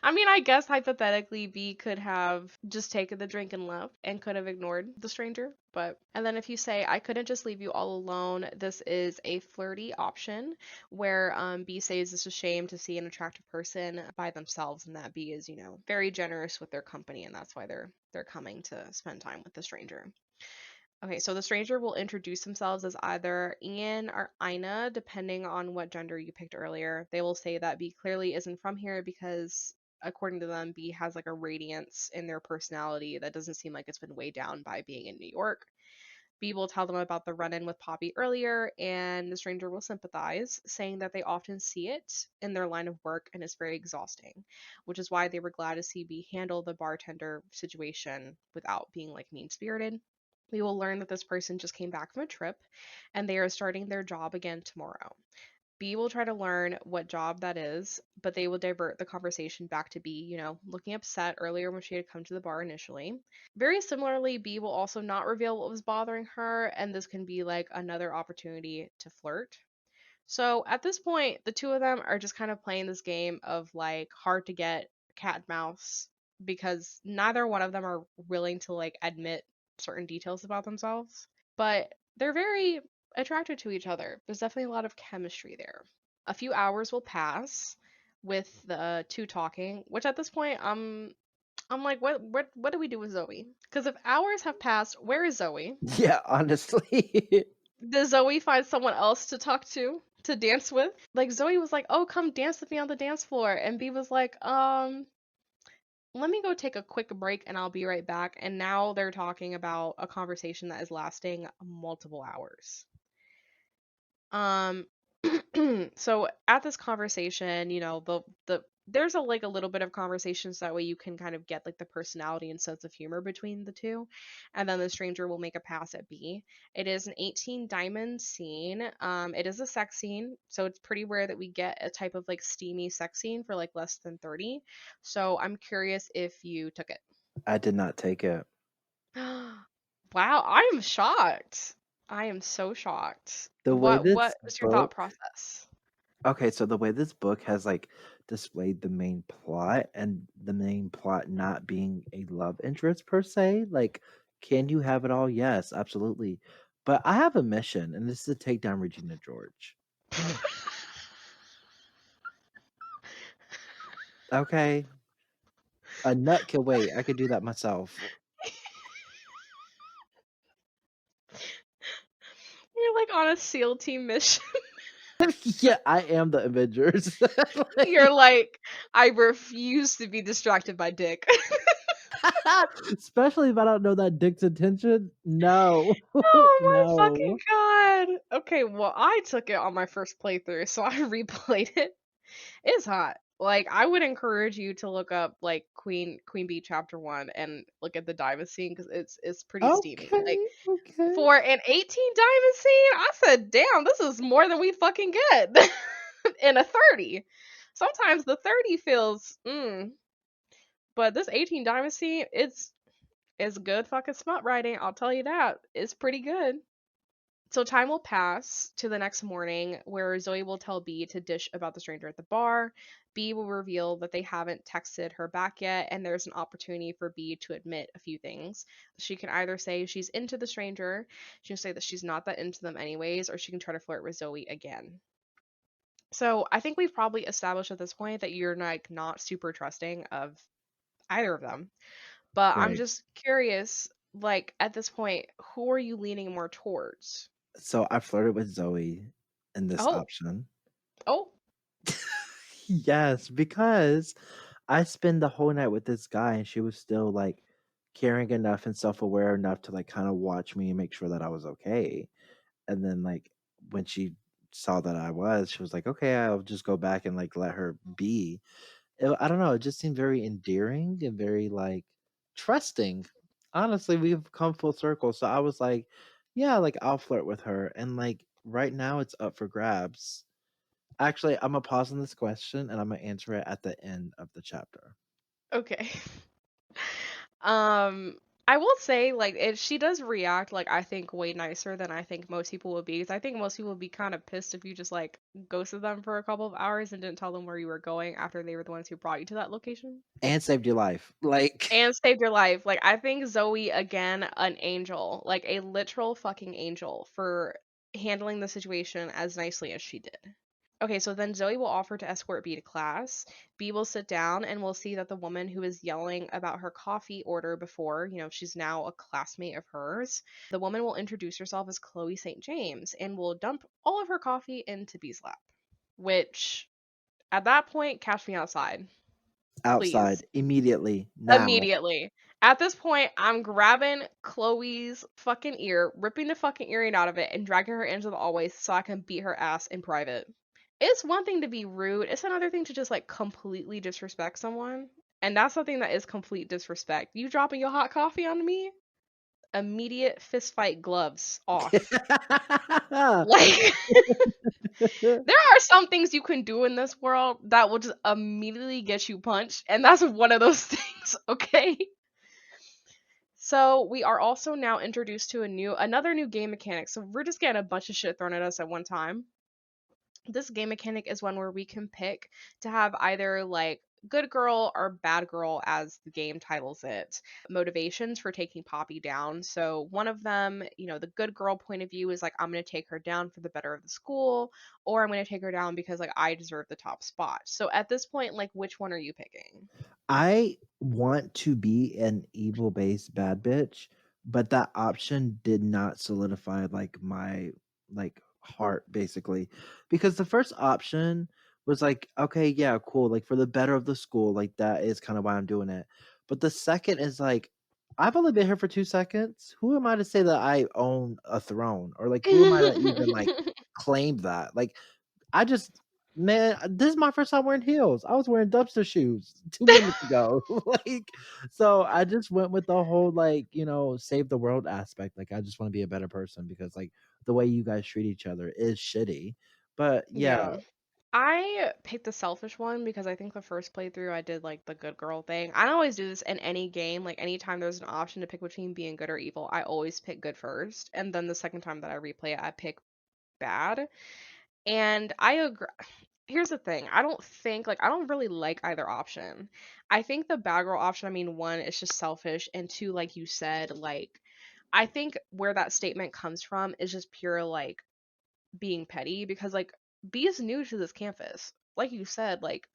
I mean, I guess hypothetically, B could have just taken the drink and left and could have ignored the stranger. But, and then if you say, I couldn't just leave you all alone, this is a flirty option where B says it's a shame to see an attractive person by themselves and that B is, very generous with their company and that's why they're coming to spend time with the stranger. Okay, so the stranger will introduce themselves as either Ian or Ina, depending on what gender you picked earlier. They will say that B clearly isn't from here because, according to them, B has like a radiance in their personality that doesn't seem like it's been weighed down by being in New York. B will tell them about the run in with Poppy earlier, and the stranger will sympathize, saying that they often see it in their line of work and it's very exhausting, which is why they were glad to see B handle the bartender situation without being like mean spirited. We will learn that this person just came back from a trip and they are starting their job again tomorrow. B will try to learn what job that is, but they will divert the conversation back to B, looking upset earlier when she had come to the bar initially. Very similarly, B will also not reveal what was bothering her, and this can be like another opportunity to flirt. So at this point, the two of them are just kind of playing this game of like hard to get cat and mouse because neither one of them are willing to like admit certain details about themselves, but they're very attracted to each other. There's definitely a lot of chemistry there. A few hours will pass with the two talking, which at this point I'm like, what do we do with Zoey? Because if hours have passed, where is Zoey? Yeah, honestly. Does Zoey find someone else to talk to dance with? Like Zoey was like, "Oh, come dance with me on the dance floor," and B was like, let me go take a quick break and I'll be right back. And now they're talking about a conversation that is lasting multiple hours. Um, so at this conversation, the there's a little bit of conversations that way you can kind of get like the personality and sense of humor between the two, and then the stranger will make a pass at B. It is an 18 diamond scene. It is a sex scene, so it's pretty rare that we get a type of like steamy sex scene for like less than 30. So I'm curious if you took it. I did not take it. Wow, I am shocked. I am so shocked. The way What this is your thought book process? Okay, so the way this book has like displayed the main plot and the main plot not being a love interest per se, like can you have it all? Yes, absolutely. But I have a mission, and this is to take down Regina George. Okay, a nut can wait. I could do that myself. You're like on a SEAL team mission. Yeah, I am the Avengers. You're Like, like, I refuse to be distracted by dick. especially if I don't know that dick's intention. No, Oh my fucking no. god. Okay, well, I took it on my first playthrough, so I replayed it. It's hot. Like, I would encourage you to look up like Queen Bee chapter 1 and look at the diamond scene because it's pretty steamy. Like, Okay, okay. for an 18 diamond scene, I said, damn, this is more than we fucking get in a 30. Sometimes the 30 feels, but this 18 diamond scene, it's good fucking smut writing. I'll tell you that. It's pretty good. So time will pass to the next morning where Zoey will tell B to dish about the stranger at the bar. B will reveal that they haven't texted her back yet, and there's an opportunity for B to admit a few things. She can either say she's into the stranger, she can say that she's not that into them anyways, or she can try to flirt with Zoey again. So I think we've probably established at this point that you're like not super trusting of either of them. But I'm Right. just curious, like at this point, who are you leaning more towards? So I flirted with Zoe in this Oh, option. oh, Yes, because I spent the whole night with this guy and she was still like caring enough and self-aware enough to like kind of watch me and make sure that I was okay. And then like when she saw that I was, she was like, "Okay, I'll just go back and like let her be." I don't know, it just seemed very endearing and very like trusting. Honestly, we've come full circle. So I was like, "Yeah, like I'll flirt with her." And like right now it's up for grabs. Actually, I'm gonna pause on this question and I'm gonna answer it at the end of the chapter. okay. Um, I will say, like, she does react, like, I think way nicer than I think most people would be. Because I think most people would be kind of pissed if you just, like, ghosted them for a couple of hours and didn't tell them where you were going after they were the ones who brought you to that location And saved your life. Like, and saved your life. Like, I think Zoe, again, an angel, like, a literal fucking angel for handling the situation as nicely as she did. Okay, so then Zoe will offer to escort B to class. B will sit down and we'll see that the woman who was yelling about her coffee order before, she's now a classmate of hers. The woman will introduce herself as Chloe St. James and will dump all of her coffee into B's lap. Which, at that point, catch me outside. Please. outside immediately now. Immediately. At this point, I'm grabbing Chloe's fucking ear, ripping the fucking earring out of it, and dragging her into the hallway so I can beat her ass in private. It's one thing to be rude, it's another thing to just like completely disrespect someone. And that's something that is complete disrespect. You dropping your hot coffee on me? Immediate fist fight gloves off. Like, there are some things you can do in this world that will just immediately get you punched, and that's one of those things, okay? So we are also now introduced to another new game mechanic. So we're just getting a bunch of shit thrown at us at one time. This game mechanic is one where we can pick to have either like good girl or bad girl, as the game titles it, motivations for taking Poppy down. So one of them, the good girl point of view is like, I'm going to take her down for the better of the school, or I'm going to take her down because like I deserve the top spot. So at this point, like, which one are you picking? I want to be an evil based bad bitch, but that option did not solidify like my like heart basically. Because the first option was like, okay, yeah, cool, like for the better of the school, like that is kind of why I'm doing it. But the second is like, I've only been here for 2 seconds. Who am I to say that I own a throne? Or like who am I to even like claim that? Like I just man, this is my first time wearing heels. I was wearing dumpster shoes 2 minutes ago. Like, so I just went with the whole, like, save the world aspect. Like, I just wanna be a better person because, like, the way you guys treat each other is shitty. But, yeah. Yeah. I picked the selfish one because I think the first playthrough I did like the good girl thing. I always do this in any game. Like anytime there's an option to pick between being good or evil, I always pick good first. And then the second time that I replay it, I pick bad. And I agree. Here's the thing. I don't really like either option. I think the bad girl option, I mean, one, it's just selfish. And two, like you said, like, I think where that statement comes from is just pure like being petty because like B is new to this campus. Like you said, like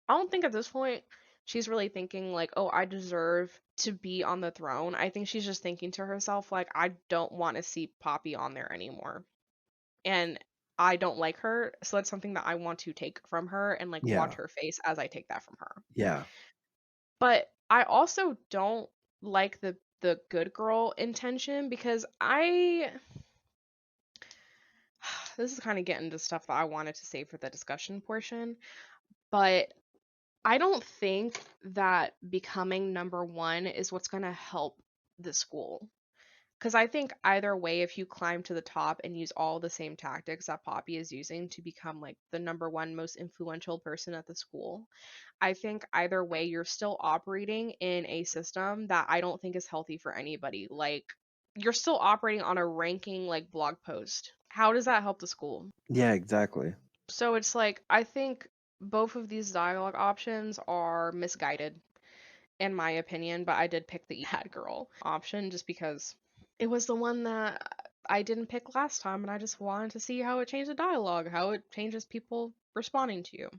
I don't think at this point she's really thinking like, "Oh, I deserve to be on the throne." I think she's just thinking to herself like, "I don't want to see Poppy on there anymore." And I don't like her, so that's something that I want to take from her and like watch Yeah. her face as I take that from her. Yeah. But I also don't like the good girl intention because I this is kind of getting to stuff that I wanted to save for the discussion portion, but I don't think that becoming number one is what's going to help the school. Because I think either way, if you climb to the top and use all the same tactics that Poppy is using to become like the number one most influential person at the school, I think either way, you're still operating in a system that I don't think is healthy for anybody. Like, you're still operating on a ranking like blog post. How does that help the school? Yeah, exactly. So it's like I think both of these dialogue options are misguided in my opinion, but I did pick the bad girl option just because it was the one that I didn't pick last time and I just wanted to see how it changed the dialogue, how it changes people responding to you.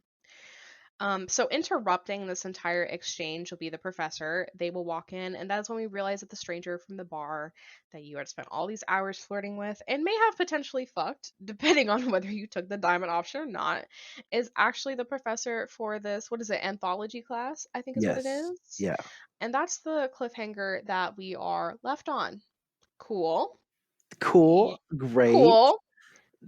So interrupting this entire exchange will be the professor. They will walk in, and that's when we realize that the stranger from the bar that you had spent all these hours flirting with and may have potentially fucked, depending on whether you took the diamond option or not, is actually the professor for this, what is it, anthology class, I think is what it Yes. is. Yeah. And that's the cliffhanger that we are left on. Cool. Cool. Ye- Great. Cool.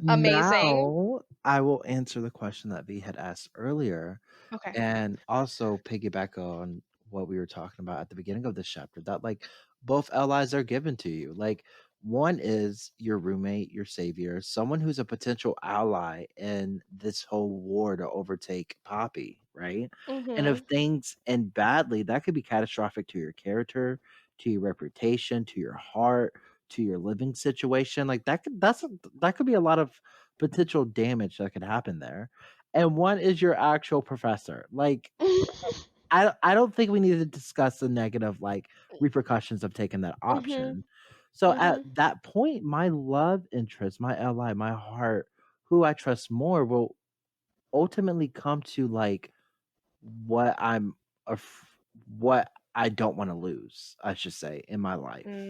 Amazing. Now I will answer the question that V had asked earlier. Okay. And also piggyback on what we were talking about at the beginning of this chapter, that like both allies are given to you. Like one is your roommate, your savior, someone who's a potential ally in this whole war to overtake Poppy, right? And if Mhm. things end badly, that could be catastrophic to your character, to your reputation, to your heart, to your living situation. Like that could be a lot of potential damage that could happen there. And one is your actual professor. Like I don't think we need to discuss the negative like repercussions of taking that Mhm. option. So at Mhm. that point, my love interest, my ally, my heart, who I trust more will ultimately come to like what I'm af- what I don't want to lose, I should say, in my life.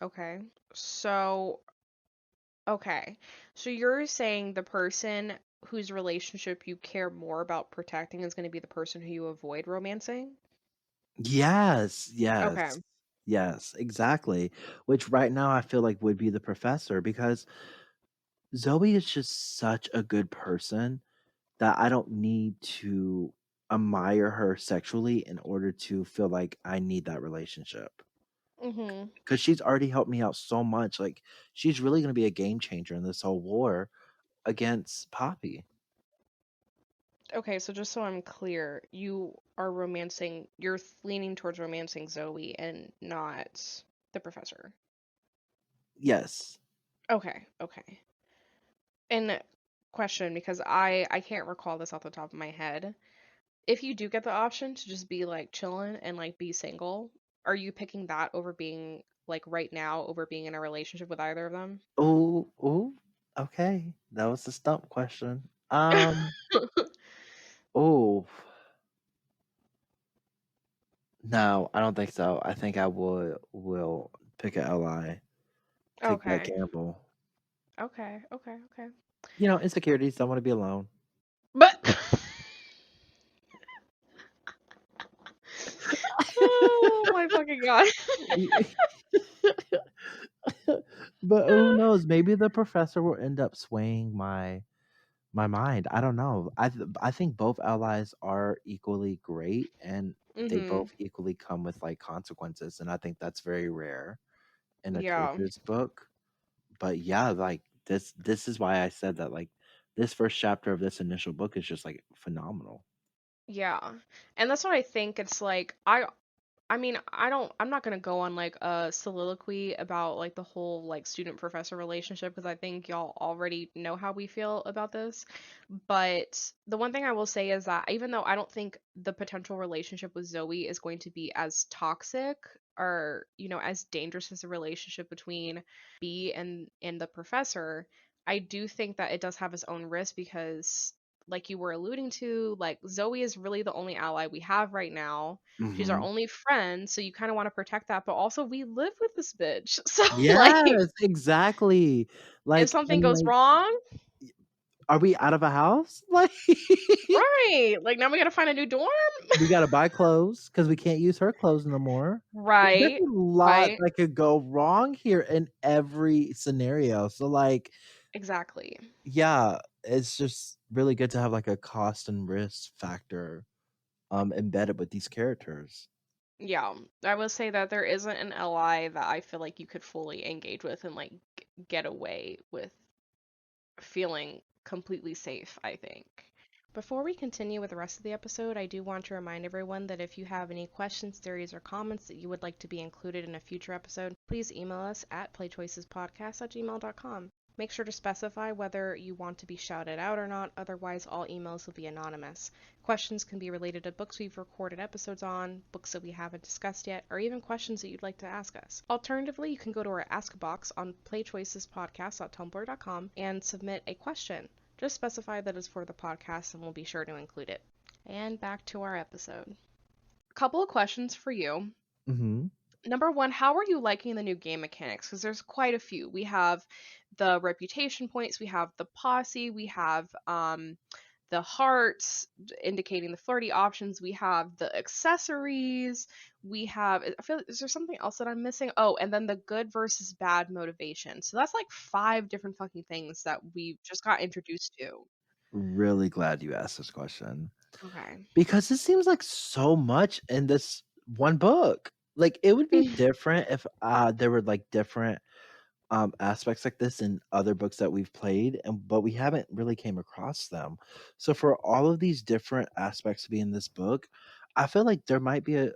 Okay. So, okay. So you're saying the person whose relationship you care more about protecting is going to be the person who you avoid romancing? Yes, Okay. yes. Yes, exactly. Which right now I feel like would be the professor because Zoe is just such a good person that I don't need to admire her sexually in order to feel like I need that relationship. Mhm. Because she's already helped me out so much. Like, she's really going to be a game changer in this whole war against Poppy. Okay, so just so I'm clear, you are romancing, you're leaning towards romancing Zoe and not the professor. Yes. Okay, okay. And question, because I can't recall this off the top of my head. If you do get the option to just be like chilling and like be single, are you picking that over being like right now over being in a relationship with either of them? Oh, oh, okay. That was the stump question. Oh, no, I don't think so. I think I will pick a LI, take that Okay. gamble. Okay. Okay. Okay. You know, insecurities, don't want to be alone. But oh my fucking god. But who knows? Maybe the professor will end up swaying my mind. I don't know. I think both allies are equally great, and they both Mhm. equally come with like consequences, and I think that's very rare in a Yeah. children's book. But yeah, like this is why I said that like this first chapter of this initial book is just like phenomenal. Yeah. And that's what I think it's like I mean, I'm not gonna go on like a soliloquy about like the whole like student professor relationship because I think y'all already know how we feel about this. But the one thing I will say is that even though I don't think the potential relationship with Zoe is going to be as toxic or, as dangerous as the relationship between B and the professor, I do think that it does have its own risk because like you were alluding to, like Zoe is really the only ally we have right now. She's our Hmm. only friend, so you kind of want to protect that, but also we live with this bitch. So like Yes, exactly. if Like something and goes like, wrong, are we out of a house? Like right? Like now we got to find a new dorm. we gotta buy clothes because we can't use her clothes no more. There's Right. a lot Right. that could go wrong here in every scenario. So like, Exactly. yeah, it's just really good to have like a cost and risk factor embedded with these characters. Yeah. I will say that there isn't an ally that I feel like you could fully engage with and like get away with feeling completely safe, I think. Before we continue with the rest of the episode, I do want to remind everyone that if you have any questions, theories, or comments that you would like to be included in a future episode, please email us at playchoicespodcast@gmail.com. Make sure to specify whether you want to be shouted out or not, otherwise all emails will be anonymous. Questions can be related to books we've recorded episodes on, books that we haven't discussed yet, or even questions that you'd like to ask us. Alternatively, you can go to our Ask box on playchoicespodcast.tumblr.com and submit a question. Just specify that it's for the podcast and we'll be sure to include it. And back to our episode. A couple of questions for you. Mm-hmm. Number one, how are you liking the new game mechanics? Because there's quite a few. We have the reputation points, we have the posse, we have the hearts indicating the flirty options, we have the accessories, we have, I feel like, is there something else that I'm missing? Oh, and then the good versus bad motivation. So that's like 5 different fucking things that we just got introduced to. Really glad you asked this question Okay. because it seems like so much in this one book. Like it would be different if there were like different aspects like this in other books that we've played, and but we haven't really came across them. So for all of these different aspects to be in this book, I feel like there might be a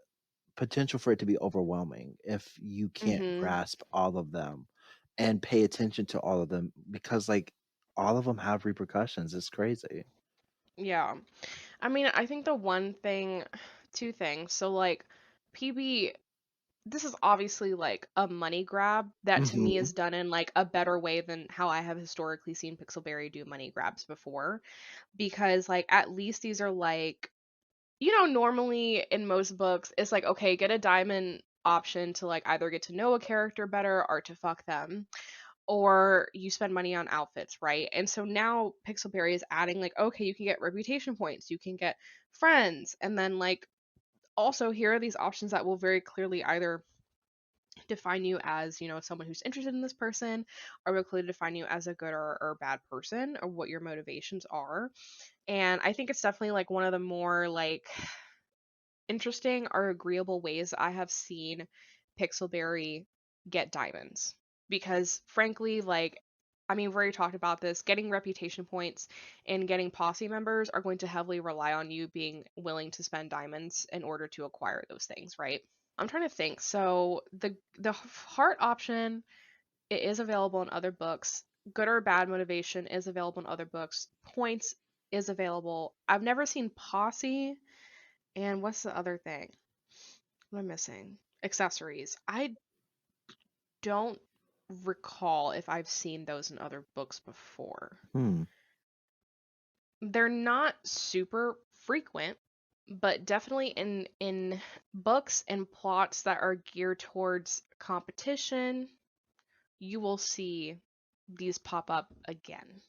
potential for it to be overwhelming if you can't Mhm. grasp all of them and pay attention to all of them because like all of them have repercussions. It's crazy. Yeah. I mean, I think the one thing, two things. So like PB, this is obviously like a money grab that to me Hmm. is done in like a better way than how I have historically seen Pixelberry do money grabs before, because like at least these are like, normally in most books it's like, okay, get a diamond option to like either get to know a character better or to fuck them, or you spend money on outfits, right? And so now Pixelberry is adding like, okay, you can get reputation points, you can get friends, and then like also here are these options that will very clearly either define you as, someone who's interested in this person, or will clearly define you as a good or bad person, or what your motivations are. And I think it's definitely like one of the more like interesting or agreeable ways I have seen Pixelberry get diamonds. Because frankly, like, I mean, we've already talked about this. Getting reputation points and getting posse members are going to heavily rely on you being willing to spend diamonds in order to acquire those things, right? I'm trying to think. So the heart option, it is available in other books. Good or bad motivation is available in other books. Points is available. I've never seen posse. And what's the other thing? What am I missing? Accessories. I don't recall if I've seen those in other books before. Hmm. They're not super frequent, but definitely in books and plots that are geared towards competition, you will see these pop up again.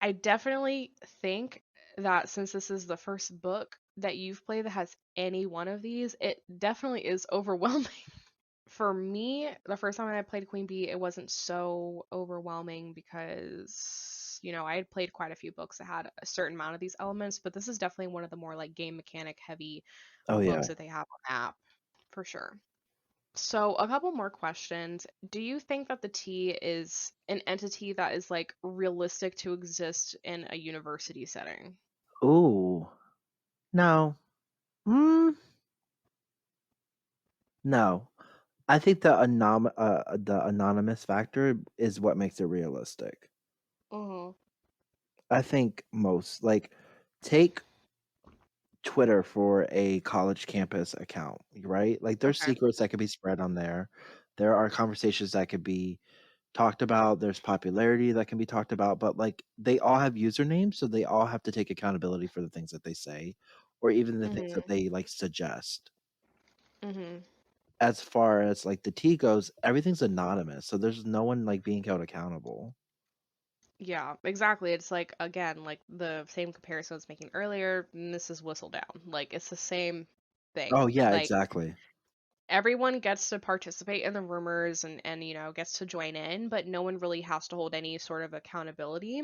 I definitely think that since this is the first book that you've played that has any one of these, it definitely is overwhelming. For me, the first time I played Queen Bee, it wasn't so overwhelming because, I had played quite a few books that had a certain amount of these elements, but this is definitely one of the more like game mechanic heavy Oh books yeah. that they have on app, for sure. So, a couple more questions. Do you think that the T is an entity that is like realistic to exist in a university setting? Ooh. No. Mm, no. I think the anonymous factor is what makes it realistic. Mm-hmm. I think most like take Twitter for a college campus account, right? Like there's Okay. secrets that could be spread on there. There are conversations that could be talked about. There's popularity that can be talked about, but like they all have usernames, so they all have to take accountability for the things that they say or even the things that Mm-hmm. they like suggest. Mm-hmm. As far as like the T goes, everything's anonymous, so there's no one like being held accountable. Yeah, exactly. It's like again, like the same comparison I was making earlier, and this is Whistle Down. Like it's the same Oh thing. yeah, Like exactly. everyone gets to participate in the rumors and gets to join in, but no one really has to hold any sort of accountability.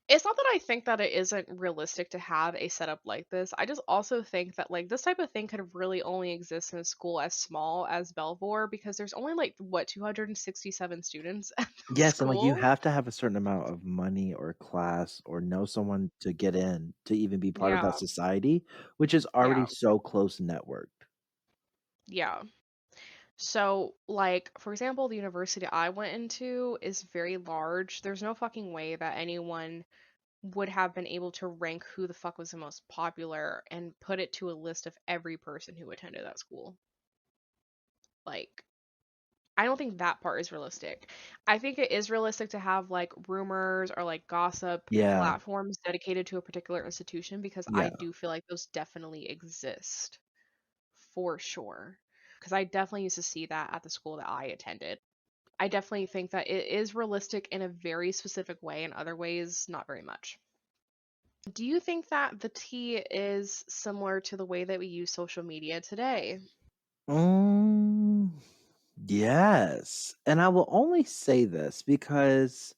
It's not that I think that it isn't realistic to have a setup like this. I just also think that like this type of thing could really only exist in a school as small as Belvoir because there's only like what 267 students at the Yes, and like you school. have to have a certain amount of money or class or know someone to get in to even be part of that Yeah. society, which is already Yeah. so close networked. Yeah. So, like, for example, the university I went into is very large. There's no fucking way that anyone would have been able to rank who the fuck was the most popular and put it to a list of every person who attended that school. Like, I don't think that part is realistic. I think it is realistic to have like rumors or like gossip Yeah, platforms dedicated to a particular institution because I yeah. do feel like those definitely exist for sure. Because I definitely used to see that at the school that I attended. I definitely think that it is realistic in a very specific way, in other ways, not very much. Do you think that the tea is similar to the way that we use social media today? Mm, yes. And I will only say this because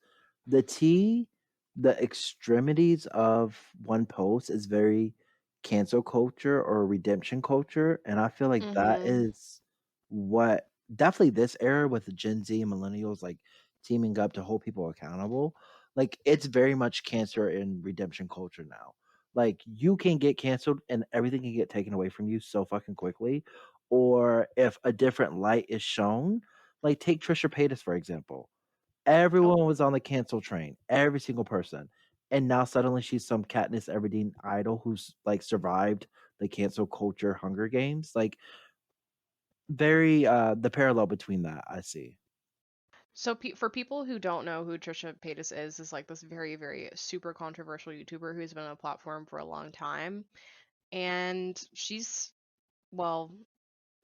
the T, the extremities of one post is very cancel culture or redemption culture. And I feel like that Mm-hmm. is what definitely this era with Gen Z and millennials like teaming up to hold people accountable. Like it's very much cancer and redemption culture now. Like you can get canceled and everything can get taken away from you so fucking quickly, or if a different light is shown, like take Trisha Paytas for example. Oh, Everyone was on the cancel train, every single person. And now suddenly she's some Katniss Everdeen idol who's like survived the cancel culture Hunger Games. Like very the parallel between that I see. so for people who don't know who Trisha Paytas is like this very, very super controversial YouTuber who's been on a platform for a long time, and she's well,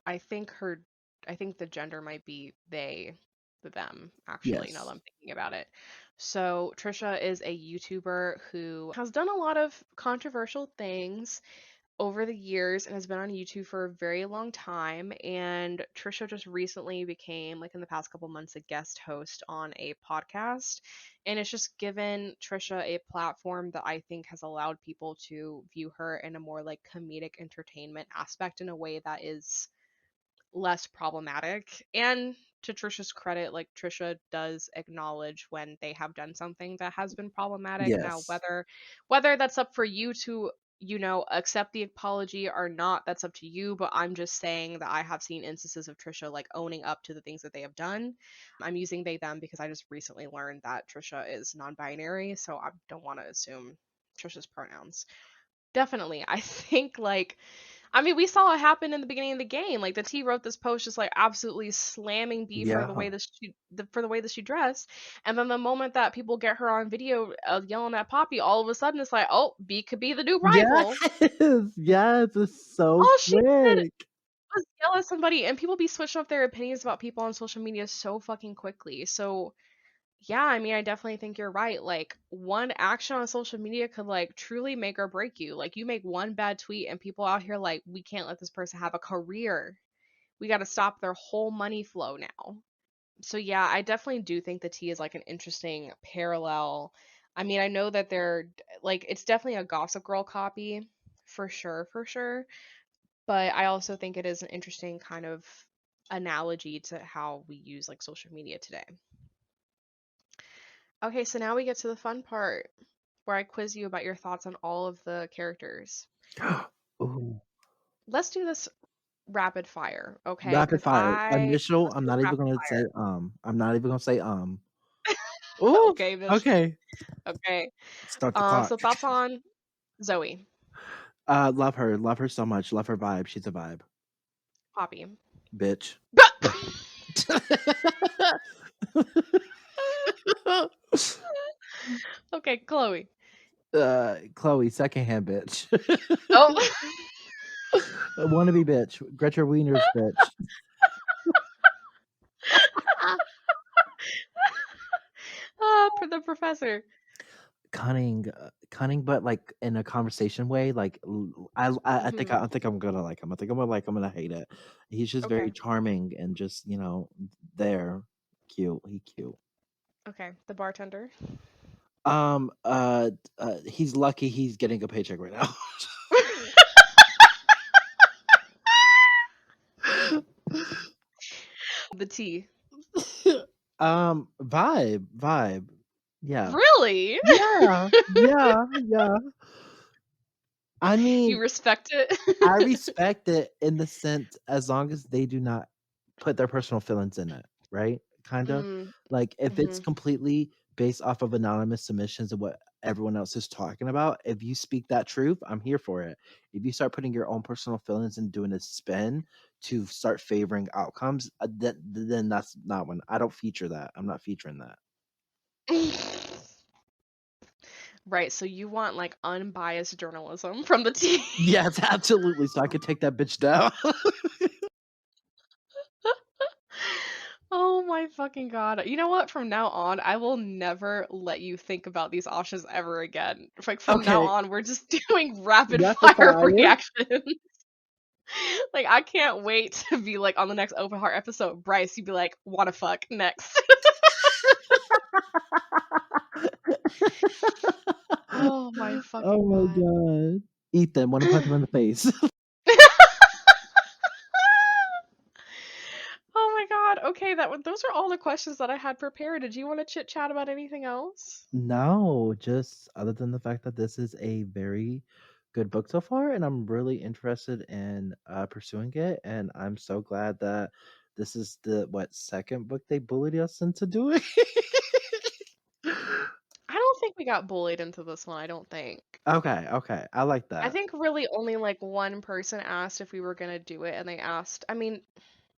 I think her, I think the gender might be they, the them, actually, now that Yes. I'm thinking about it. So, Trisha is a YouTuber who has done a lot of controversial things over the years and has been on YouTube for a very long time. And Trisha just recently became, like in the past couple months, a guest host on a podcast. And it's just given Trisha a platform that I think has allowed people to view her in a more like comedic entertainment aspect in a way that is less problematic. And to Trisha's credit, like Trisha does acknowledge when they have done something that has been problematic. Now, Yes. whether that's up for you to, you know, accept the apology or not, that's up to you. But I'm just saying that I have seen instances of Trisha like owning up to the things that they have done. I'm using they them because I just recently learned that Trisha is non-binary, so I don't want to assume Trisha's pronouns. Definitely. I think like I mean, we saw it happen in the beginning of the game. Like the T wrote this post just like absolutely slamming B for the way Yeah. that for the way that she dressed, and then the moment that people get her on video yelling at Poppy, all of a sudden it's like, oh, B could be the new Yes. rival. Yes. It's so All she did quick. was yell at somebody, and people be switching up their opinions about people on social media so fucking quickly. So yeah, I mean, I definitely think you're right. Like, one action on social media could, like, truly make or break you. Like, you make one bad tweet, and people out here, like, we can't let this person have a career. We got to stop their whole money flow now. So, yeah, I definitely do think the T is, like, an interesting parallel. I mean, I know that they're, like, it's definitely a Gossip Girl copy, for sure, for sure. But I also think it is an interesting kind of analogy to how we use, like, social media today. Okay, so now we get to the fun part where I quiz you about your thoughts on all of the characters. Ooh. Let's do this rapid fire, okay? Rapid Because fire. Initial, let's I'm do this not even rapid gonna say fire. I'm not even gonna say Ooh, Okay, Miss. okay. Okay. Start the clock. So thoughts on Zoe, Love her so much. Love her vibe. She's a vibe, Poppy. bitch. Okay, Chloe. Chloe, secondhand bitch. Oh, Wannabe bitch. Gretchen Wiener's bitch. for the professor. Cunning, but like in a conversation way. Like Hmm. I think I'm gonna like him. I think I'm gonna hate it. He's just very Okay. charming and just there, cute. He cute. Okay. The bartender. He's lucky he's getting a paycheck right now. The tea. Vibe. Yeah. Really? Yeah. I You mean, respect it? I respect it in the sense as long as they do not put their personal feelings in it, right? Kinda. Mm, Like, if it's mhm. completely based off of anonymous submissions of what everyone else is talking about, if you speak that truth, I'm here for it. If you start putting your own personal feelings and doing a spin to start favoring outcomes, then that's not when I don't feature that. I'm not featuring that. Right, so you want, like, unbiased journalism from the tea. Yes, absolutely, so I could take that bitch down. Oh my fucking god. You know what? From now on, I will never let you think about these Ashas ever again. Like, from now Okay, on, we're just doing rapid rapid fire fire. reactions. Like, I can't wait to be, like, on the next Open Heart episode, Bryce, you'd be like, "Wanna fuck?" Next. Oh my Oh fucking my god. god. Ethan, wanna punch him in the face. Oh my god. Okay, those are all the questions that I had prepared. Did you wanna chit chat about anything else? No, just other than the fact that this is a very good book so far, and I'm really interested in pursuing it. And I'm so glad that this is the second book they bullied us into doing. I don't think we got bullied into this one, I don't think. Okay, I like I that. think really only like one person asked if we were gonna do it, and they asked, I mean,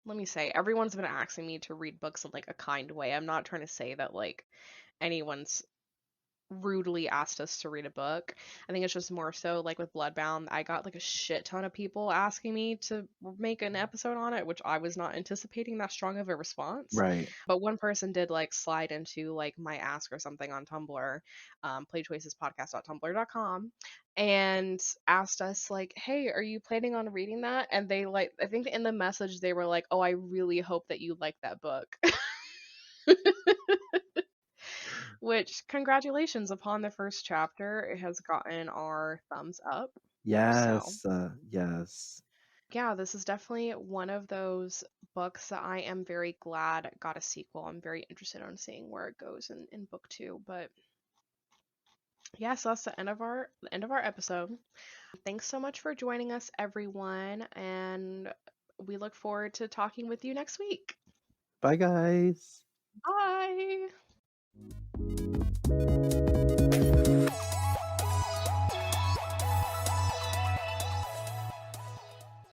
let me say, everyone's been asking me to read books in like a kind way. I'm not trying to say that like anyone's rudely asked us to read a book. I think it's just more so like with Bloodbound, I got like a shit ton of people asking me to make an episode on it, which I was not anticipating that strong of a response. Right. But one person did like slide into like my ask or something on Tumblr, playchoicespodcast.tumblr.com, and asked us like, "Hey, are you planning on reading that?" And they like, I think in the message they were like, "Oh, I really hope that you like that book." Which, congratulations upon the first chapter. It has gotten our thumbs up. So, Yes. yeah, this is definitely one of those books that I am very glad got a sequel. I'm very interested in seeing where it goes in book two. But yeah, so that's the end of our episode. Thanks so much for joining us, everyone, and we look forward to talking with you next week. Bye guys. Bye.